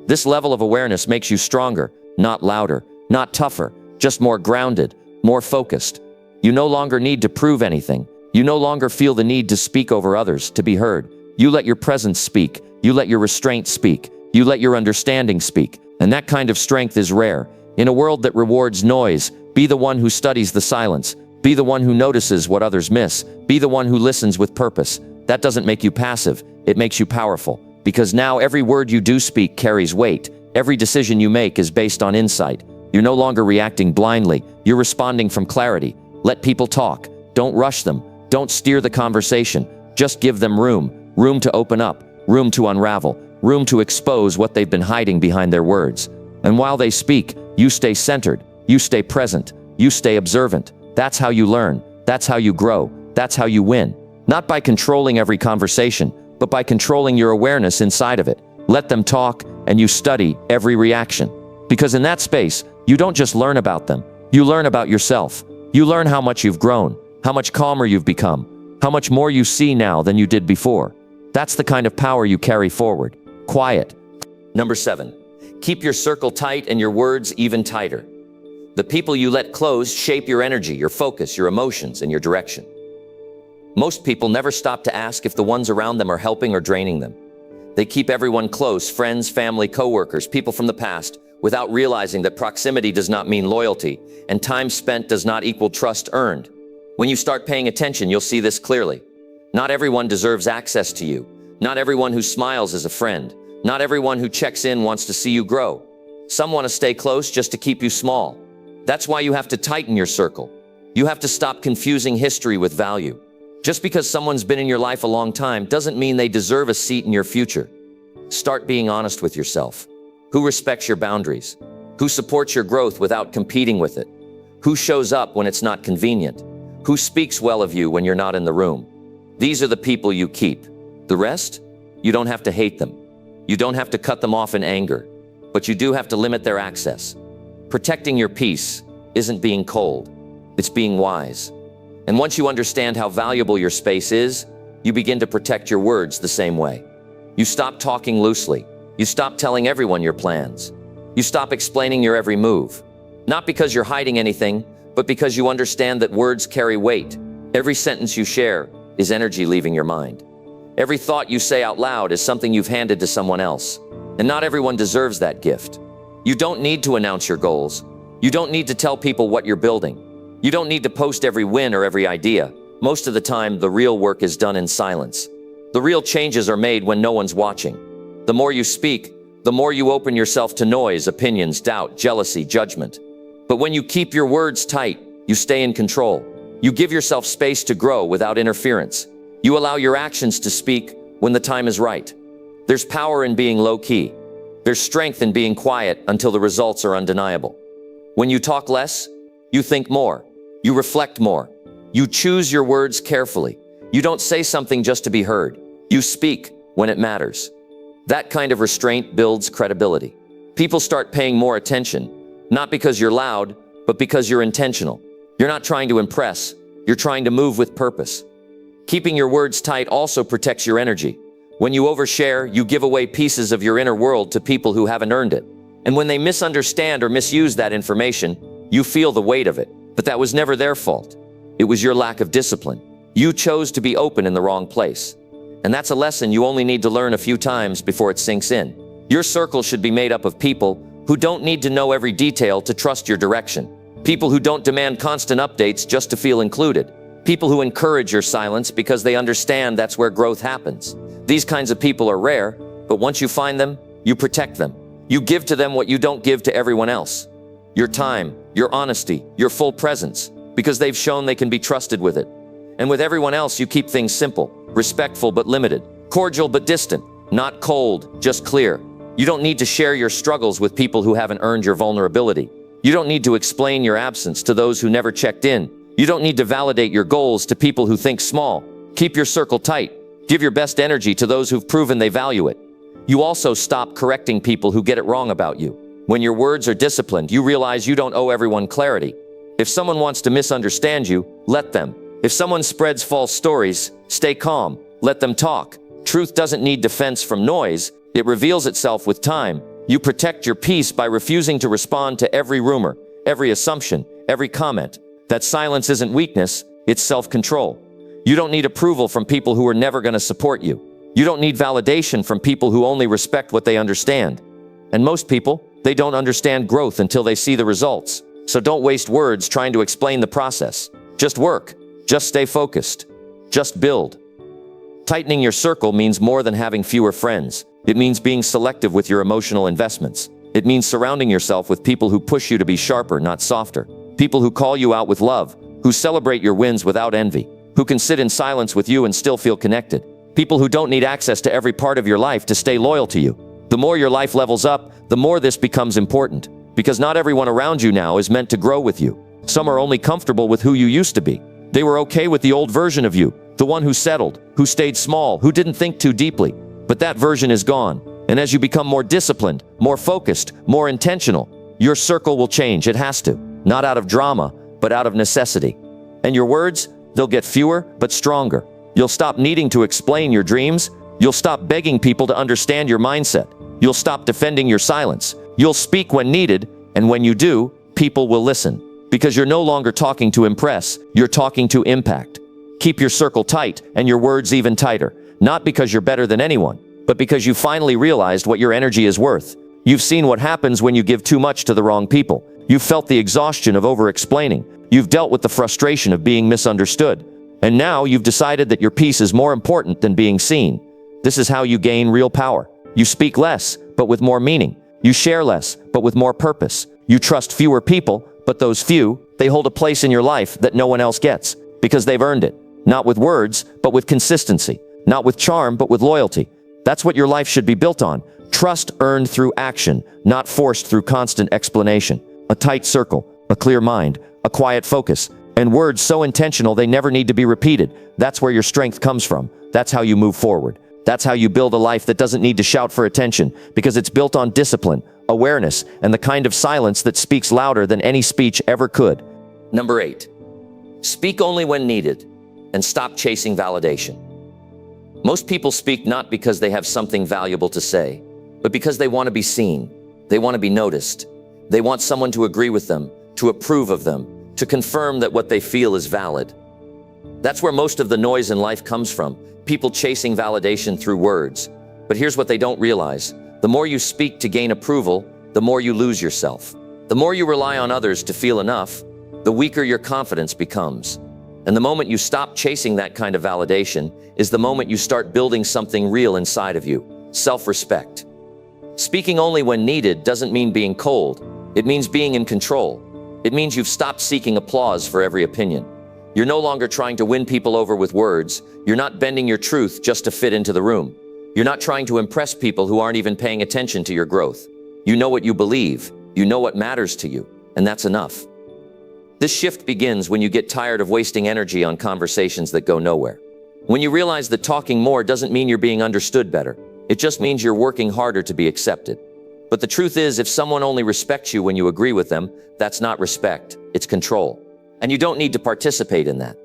Speaker 1: This level of awareness makes you stronger, not louder, not tougher, just more grounded, more focused. You no longer need to prove anything. You no longer feel the need to speak over others, to be heard. You let your presence speak. You let your restraint speak. You let your understanding speak. And that kind of strength is rare. In a world that rewards noise, be the one who studies the silence. Be the one who notices what others miss. Be the one who listens with purpose. That doesn't make you passive. It makes you powerful. Because now every word you do speak carries weight. Every decision you make is based on insight. You're no longer reacting blindly. You're responding from clarity. Let people talk. Don't rush them. Don't steer the conversation. Just give them room. Room to open up. Room to unravel. Room to expose what they've been hiding behind their words. And while they speak, you stay centered. You stay present. You stay observant. That's how you learn. That's how you grow. That's how you win. Not by controlling every conversation, but by controlling your awareness inside of it. Let them talk, and you study every reaction. Because in that space, you don't just learn about them. You learn about yourself. You learn how much you've grown, how much calmer you've become, how much more you see now than you did before. That's the kind of power you carry forward. Quiet. Number 7. Keep your circle tight and your words even tighter. The people you let close shape your energy, your focus, your emotions, and your direction. Most people never stop to ask if the ones around them are helping or draining them. They keep everyone close, friends, family, coworkers, people from the past, without realizing that proximity does not mean loyalty, and time spent does not equal trust earned. When you start paying attention, you'll see this clearly. Not everyone deserves access to you. Not everyone who smiles is a friend. Not everyone who checks in wants to see you grow. Some want to stay close just to keep you small. That's why you have to tighten your circle. You have to stop confusing history with value. Just because someone's been in your life a long time doesn't mean they deserve a seat in your future. Start being honest with yourself. Who respects your boundaries? Who supports your growth without competing with it? Who shows up when it's not convenient? Who speaks well of you when you're not in the room? These are the people you keep. The rest? You don't have to hate them. You don't have to cut them off in anger, but you do have to limit their access. Protecting your peace isn't being cold, it's being wise. And once you understand how valuable your space is, you begin to protect your words the same way. You stop talking loosely. You stop telling everyone your plans. You stop explaining your every move. Not because you're hiding anything, but because you understand that words carry weight. Every sentence you share is energy leaving your mind. Every thought you say out loud is something you've handed to someone else. And not everyone deserves that gift. You don't need to announce your goals. You don't need to tell people what you're building. You don't need to post every win or every idea. Most of the time, the real work is done in silence. The real changes are made when no one's watching. The more you speak, the more you open yourself to noise, opinions, doubt, jealousy, judgment. But when you keep your words tight, you stay in control. You give yourself space to grow without interference. You allow your actions to speak when the time is right. There's power in being low-key. There's strength in being quiet until the results are undeniable. When you talk less, you think more. You reflect more. You choose your words carefully. You don't say something just to be heard. You speak when it matters. That kind of restraint builds credibility. People start paying more attention, not because you're loud, but because you're intentional. You're not trying to impress. You're trying to move with purpose. Keeping your words tight also protects your energy. When you overshare, you give away pieces of your inner world to people who haven't earned it. And when they misunderstand or misuse that information, you feel the weight of it. But that was never their fault. It was your lack of discipline. You chose to be open in the wrong place. And that's a lesson you only need to learn a few times before it sinks in. Your circle should be made up of people who don't need to know every detail to trust your direction. People who don't demand constant updates just to feel included. People who encourage your silence because they understand that's where growth happens. These kinds of people are rare, but once you find them, you protect them. You give to them what you don't give to everyone else. Your time, your honesty, your full presence, because they've shown they can be trusted with it. And with everyone else, you keep things simple, respectful but limited, cordial but distant, not cold, just clear. You don't need to share your struggles with people who haven't earned your vulnerability. You don't need to explain your absence to those who never checked in. You don't need to validate your goals to people who think small. Keep your circle tight. Give your best energy to those who've proven they value it. You also stop correcting people who get it wrong about you. When your words are disciplined, you realize you don't owe everyone clarity. If someone wants to misunderstand you, let them. If someone spreads false stories, stay calm. Let them talk. Truth doesn't need defense from noise. It reveals itself with time. You protect your peace by refusing to respond to every rumor, every assumption, every comment. That silence isn't weakness, it's self-control. You don't need approval from people who are never going to support you. You don't need validation from people who only respect what they understand. And most people, they don't understand growth until they see the results. So don't waste words trying to explain the process. Just work. Just stay focused. Just build. Tightening your circle means more than having fewer friends. It means being selective with your emotional investments. It means surrounding yourself with people who push you to be sharper, not softer. People who call you out with love, who celebrate your wins without envy, who can sit in silence with you and still feel connected. People who don't need access to every part of your life to stay loyal to you. The more your life levels up, the more this becomes important. Because not everyone around you now is meant to grow with you. Some are only comfortable with who you used to be. They were okay with the old version of you, the one who settled, who stayed small, who didn't think too deeply. But that version is gone. And as you become more disciplined, more focused, more intentional, your circle will change. It has to. Not out of drama, but out of necessity. And your words, they'll get fewer, but stronger. You'll stop needing to explain your dreams. You'll stop begging people to understand your mindset. You'll stop defending your silence. You'll speak when needed, and when you do, people will listen. Because you're no longer talking to impress, you're talking to impact. Keep your circle tight and your words even tighter. Not because you're better than anyone, but because you finally realized what your energy is worth. You've seen what happens when you give too much to the wrong people. You've felt the exhaustion of over-explaining. You've dealt with the frustration of being misunderstood. And now you've decided that your peace is more important than being seen. This is how you gain real power. You speak less, but with more meaning. You share less, but with more purpose. You trust fewer people, but those few, they hold a place in your life that no one else gets, because they've earned it. Not with words, but with consistency. Not with charm, but with loyalty. That's what your life should be built on. Trust earned through action, not forced through constant explanation. A tight circle, a clear mind, a quiet focus, and words so intentional they never need to be repeated. That's where your strength comes from. That's how you move forward. That's how you build a life that doesn't need to shout for attention, because it's built on discipline, awareness, and the kind of silence that speaks louder than any speech ever could. Number 8. Speak only when needed, and stop chasing validation. Most people speak not because they have something valuable to say, but because they want to be seen. They want to be noticed. They want someone to agree with them, to approve of them, to confirm that what they feel is valid. That's where most of the noise in life comes from, people chasing validation through words. But here's what they don't realize. The more you speak to gain approval, the more you lose yourself. The more you rely on others to feel enough, the weaker your confidence becomes. And the moment you stop chasing that kind of validation is the moment you start building something real inside of you, self-respect. Speaking only when needed doesn't mean being cold. It means being in control. It means you've stopped seeking applause for every opinion. You're no longer trying to win people over with words. You're not bending your truth just to fit into the room. You're not trying to impress people who aren't even paying attention to your growth. You know what you believe. You know what matters to you, and that's enough. This shift begins when you get tired of wasting energy on conversations that go nowhere. When you realize that talking more doesn't mean you're being understood better. It just means you're working harder to be accepted. But the truth is, if someone only respects you when you agree with them, that's not respect, it's control. And you don't need to participate in that.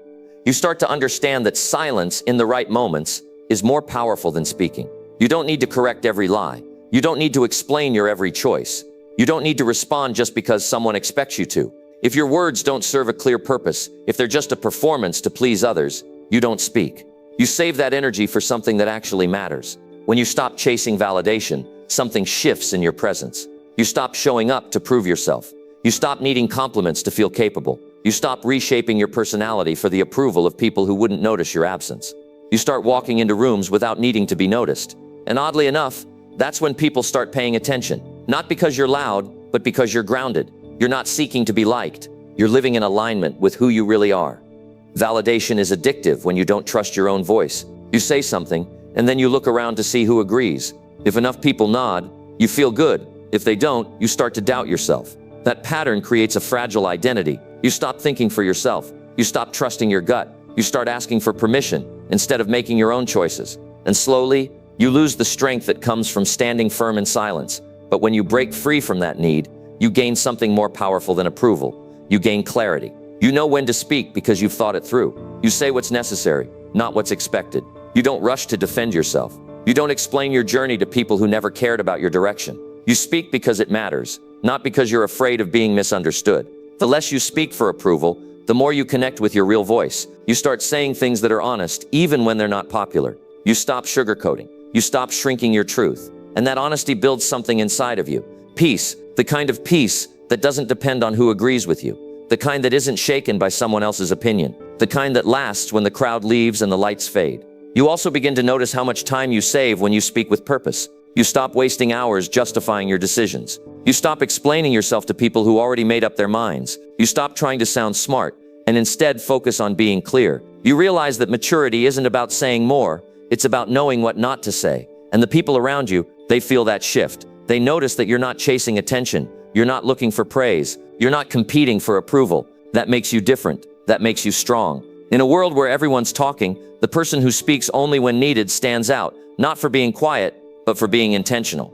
Speaker 1: You start to understand that silence in the right moments is more powerful than speaking. You don't need to correct every lie. You don't need to explain your every choice. You don't need to respond just because someone expects you to. If your words don't serve a clear purpose, if they're just a performance to please others, you don't speak. You save that energy for something that actually matters. When you stop chasing validation, something shifts in your presence. You stop showing up to prove yourself. You stop needing compliments to feel capable. You stop reshaping your personality for the approval of people who wouldn't notice your absence. You start walking into rooms without needing to be noticed. And oddly enough, that's when people start paying attention. Not because you're loud, but because you're grounded. You're not seeking to be liked. You're living in alignment with who you really are. Validation is addictive when you don't trust your own voice. You say something, and then you look around to see who agrees. If enough people nod, you feel good. If they don't, you start to doubt yourself. That pattern creates a fragile identity. You stop thinking for yourself. You stop trusting your gut. You start asking for permission instead of making your own choices. And slowly, you lose the strength that comes from standing firm in silence. But when you break free from that need, you gain something more powerful than approval. You gain clarity. You know when to speak because you've thought it through. You say what's necessary, not what's expected. You don't rush to defend yourself. You don't explain your journey to people who never cared about your direction. You speak because it matters, not because you're afraid of being misunderstood. The less you speak for approval, the more you connect with your real voice. You start saying things that are honest, even when they're not popular. You stop sugarcoating. You stop shrinking your truth. And that honesty builds something inside of you. Peace, the kind of peace that doesn't depend on who agrees with you. The kind that isn't shaken by someone else's opinion. The kind that lasts when the crowd leaves and the lights fade. You also begin to notice how much time you save when you speak with purpose. You stop wasting hours justifying your decisions. You stop explaining yourself to people who already made up their minds. You stop trying to sound smart and instead focus on being clear. You realize that maturity isn't about saying more, it's about knowing what not to say. And the people around you, they feel that shift. They notice that you're not chasing attention. You're not looking for praise. You're not competing for approval. That makes you different. That makes you strong. In a world where everyone's talking, the person who speaks only when needed stands out, not for being quiet, but for being intentional.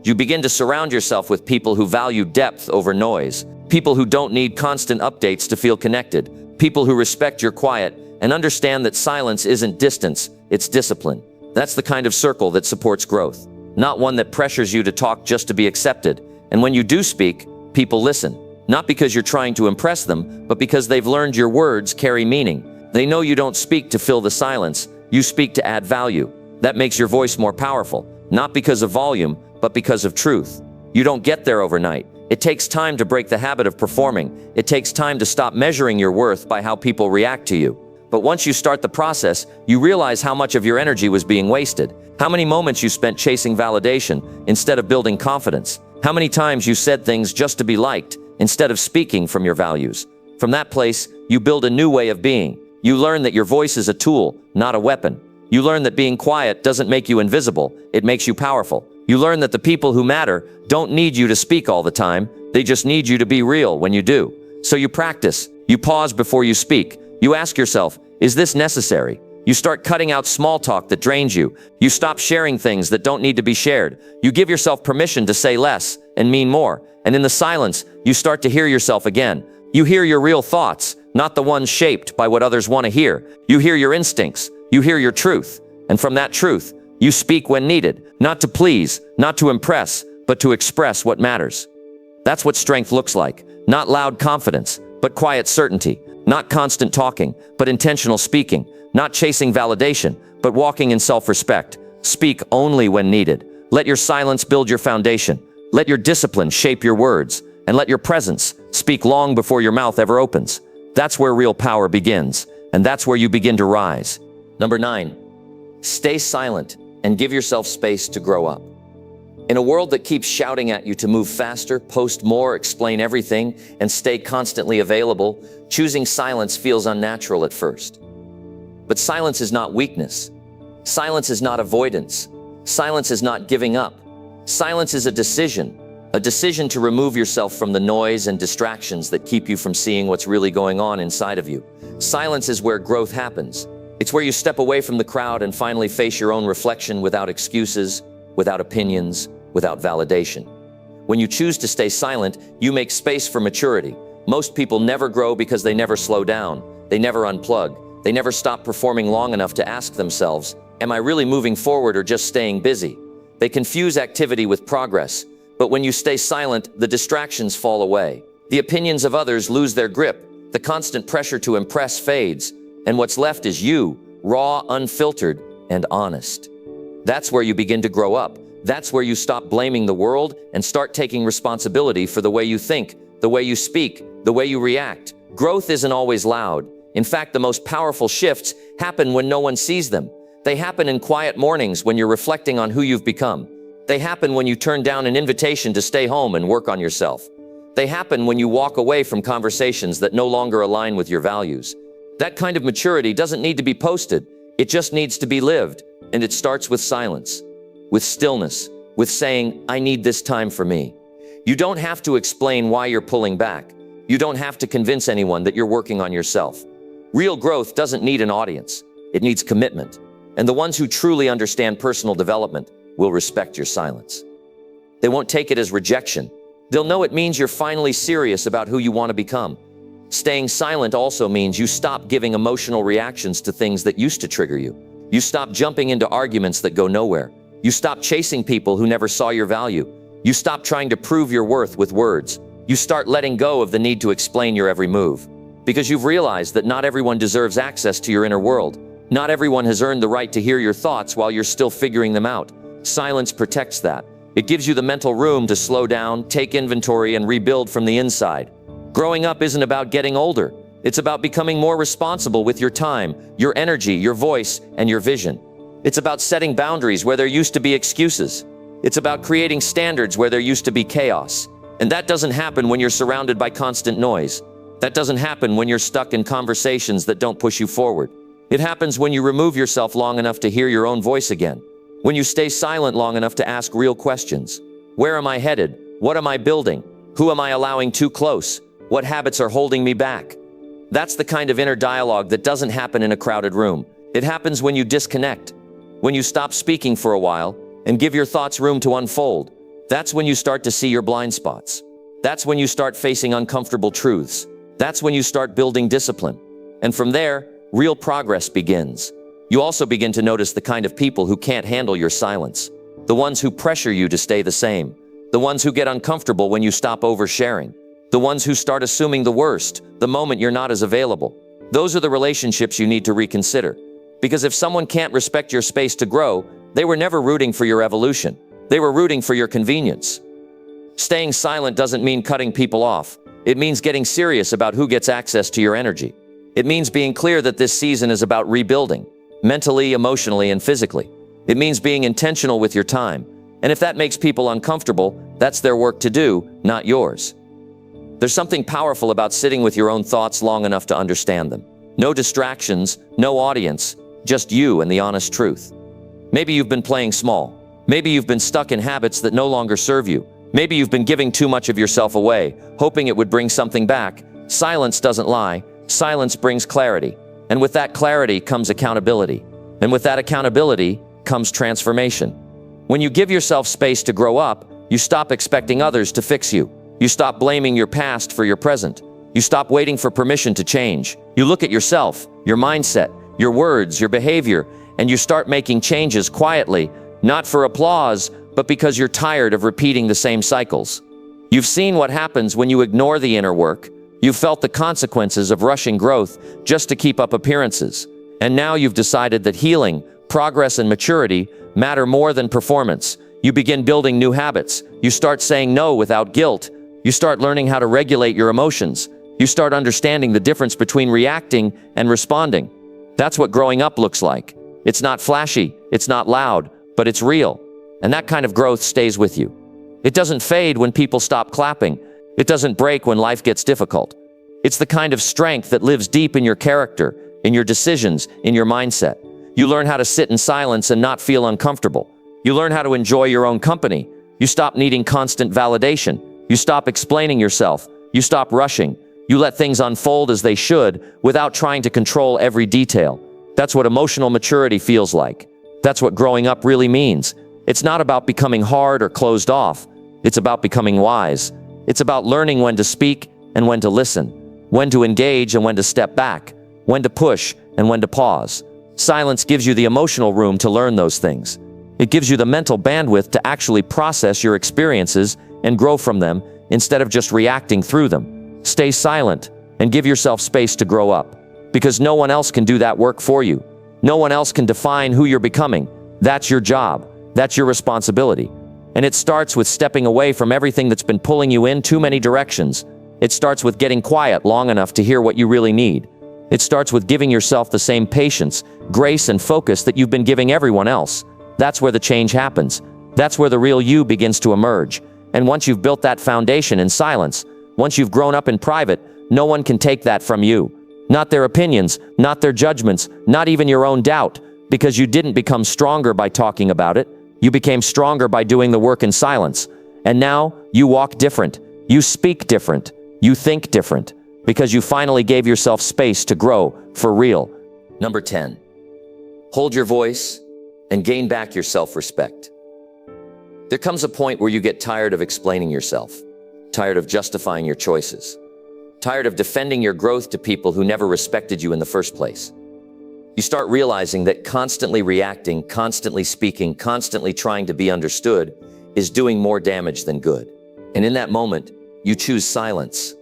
Speaker 1: You begin to surround yourself with people who value depth over noise, People who don't need constant updates to feel connected. People who respect your quiet and understand that silence isn't distance, it's discipline. That's the kind of circle that supports growth, not one that pressures you to talk just to be accepted. And when you do speak, people listen, not because you're trying to impress them, but because they've learned your words carry meaning. They know you don't speak to fill the silence, you speak to add value. That makes your voice more powerful, not because of volume, but because of truth. You don't get there overnight. It takes time to break the habit of performing. It takes time to stop measuring your worth by how people react to you. But once you start the process, you realize how much of your energy was being wasted. How many moments you spent chasing validation instead of building confidence. How many times you said things just to be liked instead of speaking from your values. From that place, you build a new way of being. You learn that your voice is a tool, not a weapon. You learn that being quiet doesn't make you invisible, it makes you powerful. You learn that the people who matter don't need you to speak all the time, they just need you to be real when you do. So you practice, you pause before you speak, you ask yourself, is this necessary? You start cutting out small talk that drains you. You stop sharing things that don't need to be shared. You give yourself permission to say less and mean more. And in the silence, you start to hear yourself again. You hear your real thoughts, not the ones shaped by what others want to hear. You hear your instincts. You hear your truth. And from that truth, you speak when needed, not to please, not to impress, but to express what matters. That's what strength looks like. Not loud confidence, but quiet certainty. Not constant talking, but intentional speaking. Not chasing validation, but walking in self-respect. Speak only when needed. Let your silence build your foundation. Let your discipline shape your words. And let your presence speak long before your mouth ever opens. That's where real power begins. And that's where you begin to rise. Number 9, stay silent and give yourself space to grow up. In a world that keeps shouting at you to move faster, post more, explain everything, and stay constantly available, choosing silence feels unnatural at first. But silence is not weakness. Silence is not avoidance. Silence is not giving up. Silence is a decision to remove yourself from the noise and distractions that keep you from seeing what's really going on inside of you. Silence is where growth happens. It's where you step away from the crowd and finally face your own reflection without excuses, without opinions, without validation. When you choose to stay silent, you make space for maturity. Most people never grow because they never slow down. They never unplug. They never stop performing long enough to ask themselves, am I really moving forward or just staying busy? They confuse activity with progress. But when you stay silent, the distractions fall away. The opinions of others lose their grip. The constant pressure to impress fades. And what's left is you, raw, unfiltered, and honest. That's where you begin to grow up. That's where you stop blaming the world and start taking responsibility for the way you think, the way you speak, the way you react. Growth isn't always loud. In fact, the most powerful shifts happen when no one sees them. They happen in quiet mornings when you're reflecting on who you've become. They happen when you turn down an invitation to stay home and work on yourself. They happen when you walk away from conversations that no longer align with your values. That kind of maturity doesn't need to be posted. It just needs to be lived. And it starts with silence, with stillness, with saying, I need this time for me. You don't have to explain why you're pulling back. You don't have to convince anyone that you're working on yourself. Real growth doesn't need an audience. It needs commitment. And the ones who truly understand personal development will respect your silence. They won't take it as rejection. They'll know it means you're finally serious about who you want to become. Staying silent also means you stop giving emotional reactions to things that used to trigger you. You stop jumping into arguments that go nowhere. You stop chasing people who never saw your value. You stop trying to prove your worth with words. You start letting go of the need to explain your every move. Because you've realized that not everyone deserves access to your inner world. Not everyone has earned the right to hear your thoughts while you're still figuring them out. Silence protects that. It gives you the mental room to slow down, take inventory, and rebuild from the inside. Growing up isn't about getting older. It's about becoming more responsible with your time, your energy, your voice, and your vision. It's about setting boundaries where there used to be excuses. It's about creating standards where there used to be chaos. And that doesn't happen when you're surrounded by constant noise. That doesn't happen when you're stuck in conversations that don't push you forward. It happens when you remove yourself long enough to hear your own voice again. When you stay silent long enough to ask real questions. Where am I headed? What am I building? Who am I allowing too close? What habits are holding me back? That's the kind of inner dialogue that doesn't happen in a crowded room. It happens when you disconnect. When you stop speaking for a while and give your thoughts room to unfold. That's when you start to see your blind spots. That's when you start facing uncomfortable truths. That's when you start building discipline. And from there, real progress begins. You also begin to notice the kind of people who can't handle your silence. The ones who pressure you to stay the same. The ones who get uncomfortable when you stop oversharing. The ones who start assuming the worst the moment you're not as available. Those are the relationships you need to reconsider. Because if someone can't respect your space to grow, they were never rooting for your evolution. They were rooting for your convenience. Staying silent doesn't mean cutting people off. It means getting serious about who gets access to your energy. It means being clear that this season is about rebuilding, mentally, emotionally, and physically. It means being intentional with your time. And if that makes people uncomfortable, that's their work to do, not yours. There's something powerful about sitting with your own thoughts long enough to understand them. No distractions, no audience, just you and the honest truth. Maybe you've been playing small. Maybe you've been stuck in habits that no longer serve you. Maybe you've been giving too much of yourself away, hoping it would bring something back. Silence doesn't lie. Silence brings clarity. And with that clarity comes accountability. And with that accountability comes transformation. When you give yourself space to grow up, you stop expecting others to fix you. You stop blaming your past for your present. You stop waiting for permission to change. You look at yourself, your mindset, your words, your behavior, and you start making changes quietly, not for applause, but because you're tired of repeating the same cycles. You've seen what happens when you ignore the inner work. You've felt the consequences of rushing growth just to keep up appearances. And now you've decided that healing, progress, and maturity matter more than performance. You begin building new habits. You start saying no without guilt. You start learning how to regulate your emotions. You start understanding the difference between reacting and responding. That's what growing up looks like. It's not flashy, it's not loud, but it's real. And that kind of growth stays with you. It doesn't fade when people stop clapping. It doesn't break when life gets difficult. It's the kind of strength that lives deep in your character, in your decisions, in your mindset. You learn how to sit in silence and not feel uncomfortable. You learn how to enjoy your own company. You stop needing constant validation. You stop explaining yourself. You stop rushing. You let things unfold as they should without trying to control every detail. That's what emotional maturity feels like. That's what growing up really means. It's not about becoming hard or closed off. It's about becoming wise. It's about learning when to speak and when to listen, when to engage and when to step back, when to push and when to pause. Silence gives you the emotional room to learn those things. It gives you the mental bandwidth to actually process your experiences and grow from them instead of just reacting through them. Stay silent and give yourself space to grow up, because no one else can do that work for you. No one else can define who you're becoming. That's your job. That's your responsibility. And it starts with stepping away from everything that's been pulling you in too many directions. It starts with getting quiet long enough to hear what you really need. It starts with giving yourself the same patience, grace, and focus that you've been giving everyone else. That's where the change happens. That's where the real you begins to emerge. And once you've built that foundation in silence, once you've grown up in private, no one can take that from you. Not their opinions, not their judgments, not even your own doubt, because you didn't become stronger by talking about it. You became stronger by doing the work in silence. And now you walk different. You speak different. You think different, because you finally gave yourself space to grow for real. Number 10, hold your voice and gain back your self-respect. There comes a point where you get tired of explaining yourself, tired of justifying your choices, tired of defending your growth to people who never respected you in the first place. You start realizing that constantly reacting, constantly speaking, constantly trying to be understood is doing more damage than good. And in that moment, you choose silence.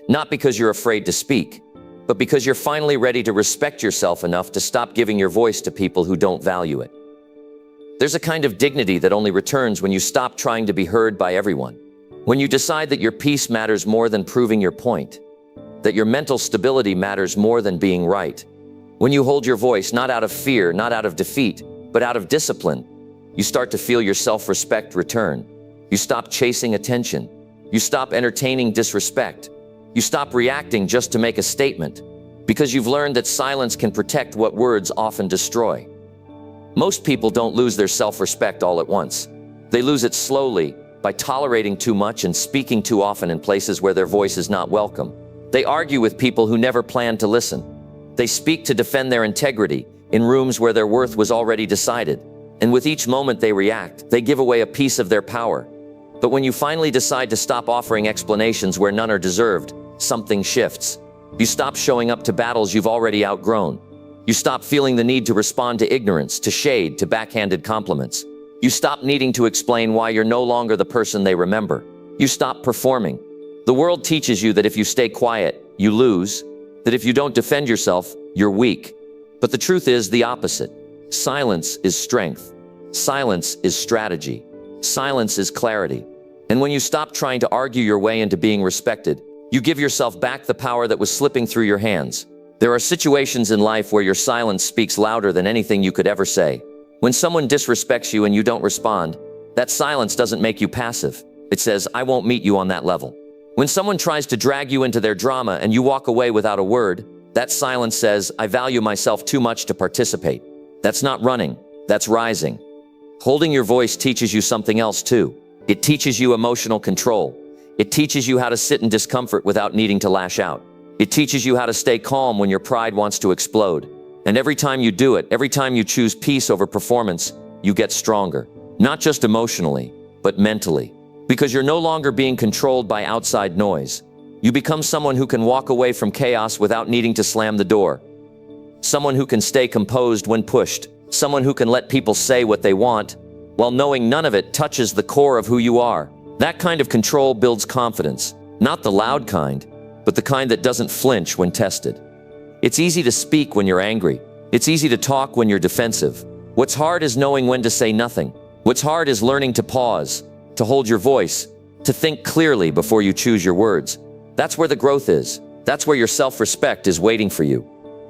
Speaker 1: Not because you're afraid to speak, but because you're finally ready to respect yourself enough to stop giving your voice to people who don't value it. There's a kind of dignity that only returns when you stop trying to be heard by everyone. When you decide that your peace matters more than proving your point, that your mental stability matters more than being right. When you hold your voice not out of fear, not out of defeat, but out of discipline, you start to feel your self-respect return. You stop chasing attention. You stop entertaining disrespect. You stop reacting just to make a statement, because you've learned that silence can protect what words often destroy. Most people don't lose their self-respect all at once. They lose it slowly by tolerating too much and speaking too often in places where their voice is not welcome. They argue with people who never planned to listen. They speak to defend their integrity in rooms where their worth was already decided. And with each moment they react, they give away a piece of their power. But when you finally decide to stop offering explanations where none are deserved, something shifts. You stop showing up to battles you've already outgrown. You stop feeling the need to respond to ignorance, to shade, to backhanded compliments. You stop needing to explain why you're no longer the person they remember. You stop performing. The world teaches you that if you stay quiet, you lose, that if you don't defend yourself, you're weak. But the truth is the opposite. Silence is strength. Silence is strategy. Silence is clarity. And when you stop trying to argue your way into being respected, you give yourself back the power that was slipping through your hands. There are situations in life where your silence speaks louder than anything you could ever say. When someone disrespects you and you don't respond, that silence doesn't make you passive. It says, I won't meet you on that level. When someone tries to drag you into their drama and you walk away without a word, that silence says, I value myself too much to participate. That's not running, that's rising. Holding your voice teaches you something else too. It teaches you emotional control. It teaches you how to sit in discomfort without needing to lash out. It teaches you how to stay calm when your pride wants to explode. And every time you do it, every time you choose peace over performance, you get stronger. Not just emotionally, but mentally. Because you're no longer being controlled by outside noise. You become someone who can walk away from chaos without needing to slam the door. Someone who can stay composed when pushed. Someone who can let people say what they want, while knowing none of it touches the core of who you are. That kind of control builds confidence. Not the loud kind, but the kind that doesn't flinch when tested. It's easy to speak when you're angry. It's easy to talk when you're defensive. What's hard is knowing when to say nothing. What's hard is learning to pause, to hold your voice, to think clearly before you choose your words. That's where the growth is. That's where your self-respect is waiting for you.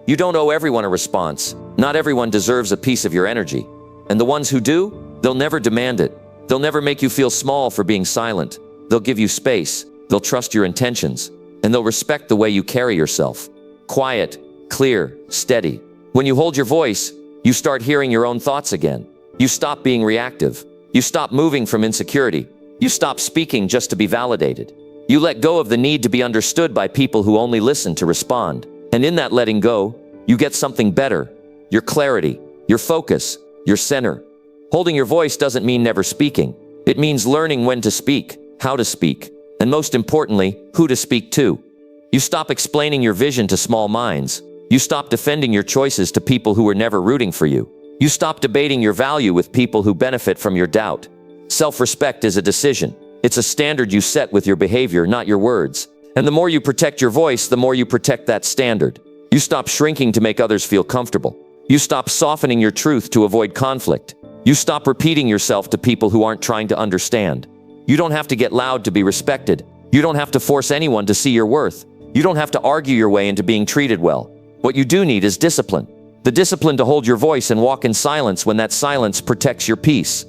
Speaker 1: You don't owe everyone a response. Not everyone deserves a piece of your energy. And the ones who do, they'll never demand it. They'll never make you feel small for being silent. They'll give you space. They'll trust your intentions. And they'll respect the way you carry yourself. Quiet, clear, steady. When you hold your voice, you start hearing your own thoughts again. You stop being reactive. You stop moving from insecurity. You stop speaking just to be validated. You let go of the need to be understood by people who only listen to respond. And in that letting go, you get something better. Your clarity, your focus, your center. Holding your voice doesn't mean never speaking. It means learning when to speak, how to speak, and most importantly, who to speak to. You stop explaining your vision to small minds. You stop defending your choices to people who were never rooting for you. You stop debating your value with people who benefit from your doubt. Self-respect is a decision. It's a standard you set with your behavior, not your words. And the more you protect your voice, the more you protect that standard. You stop shrinking to make others feel comfortable. You stop softening your truth to avoid conflict. You stop repeating yourself to people who aren't trying to understand. You don't have to get loud to be respected. You don't have to force anyone to see your worth. You don't have to argue your way into being treated well. What you do need is discipline. The discipline to hold your voice and walk in silence when that silence protects your peace.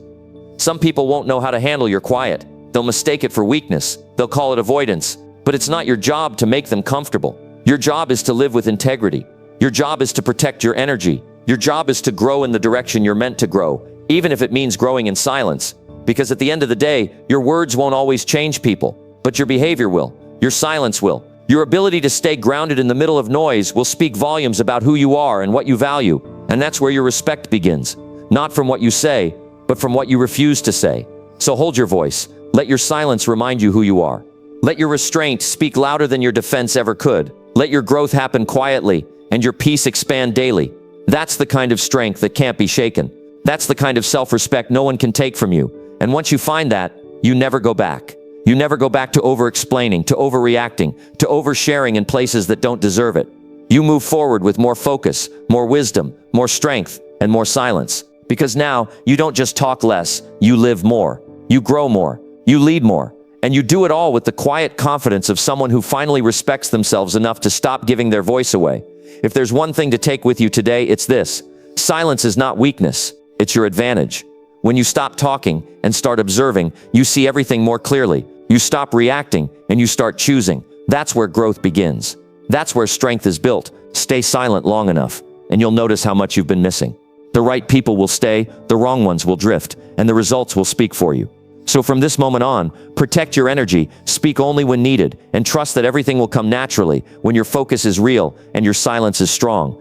Speaker 1: Some people won't know how to handle your quiet. They'll mistake it for weakness. They'll call it avoidance. But it's not your job to make them comfortable. Your job is to live with integrity. Your job is to protect your energy. Your job is to grow in the direction you're meant to grow, even if it means growing in silence. Because at the end of the day, your words won't always change people, but your behavior will. Your silence will. Your ability to stay grounded in the middle of noise will speak volumes about who you are and what you value. And that's where your respect begins. Not from what you say, but from what you refuse to say. So hold your voice. Let your silence remind you who you are. Let your restraint speak louder than your defense ever could. Let your growth happen quietly and your peace expand daily. That's the kind of strength that can't be shaken. That's the kind of self-respect no one can take from you. And once you find that, you never go back. You never go back to over-explaining, to overreacting, to oversharing in places that don't deserve it. You move forward with more focus, more wisdom, more strength, and more silence. Because now, you don't just talk less, you live more. You grow more. You lead more. And you do it all with the quiet confidence of someone who finally respects themselves enough to stop giving their voice away. If there's one thing to take with you today, it's this. Silence is not weakness. It's your advantage. When you stop talking and start observing, you see everything more clearly. You stop reacting and you start choosing. That's where growth begins. That's where strength is built. Stay silent long enough, and you'll notice how much you've been missing. The right people will stay, the wrong ones will drift, and the results will speak for you. So from this moment on, protect your energy, speak only when needed, and trust that everything will come naturally when your focus is real and your silence is strong.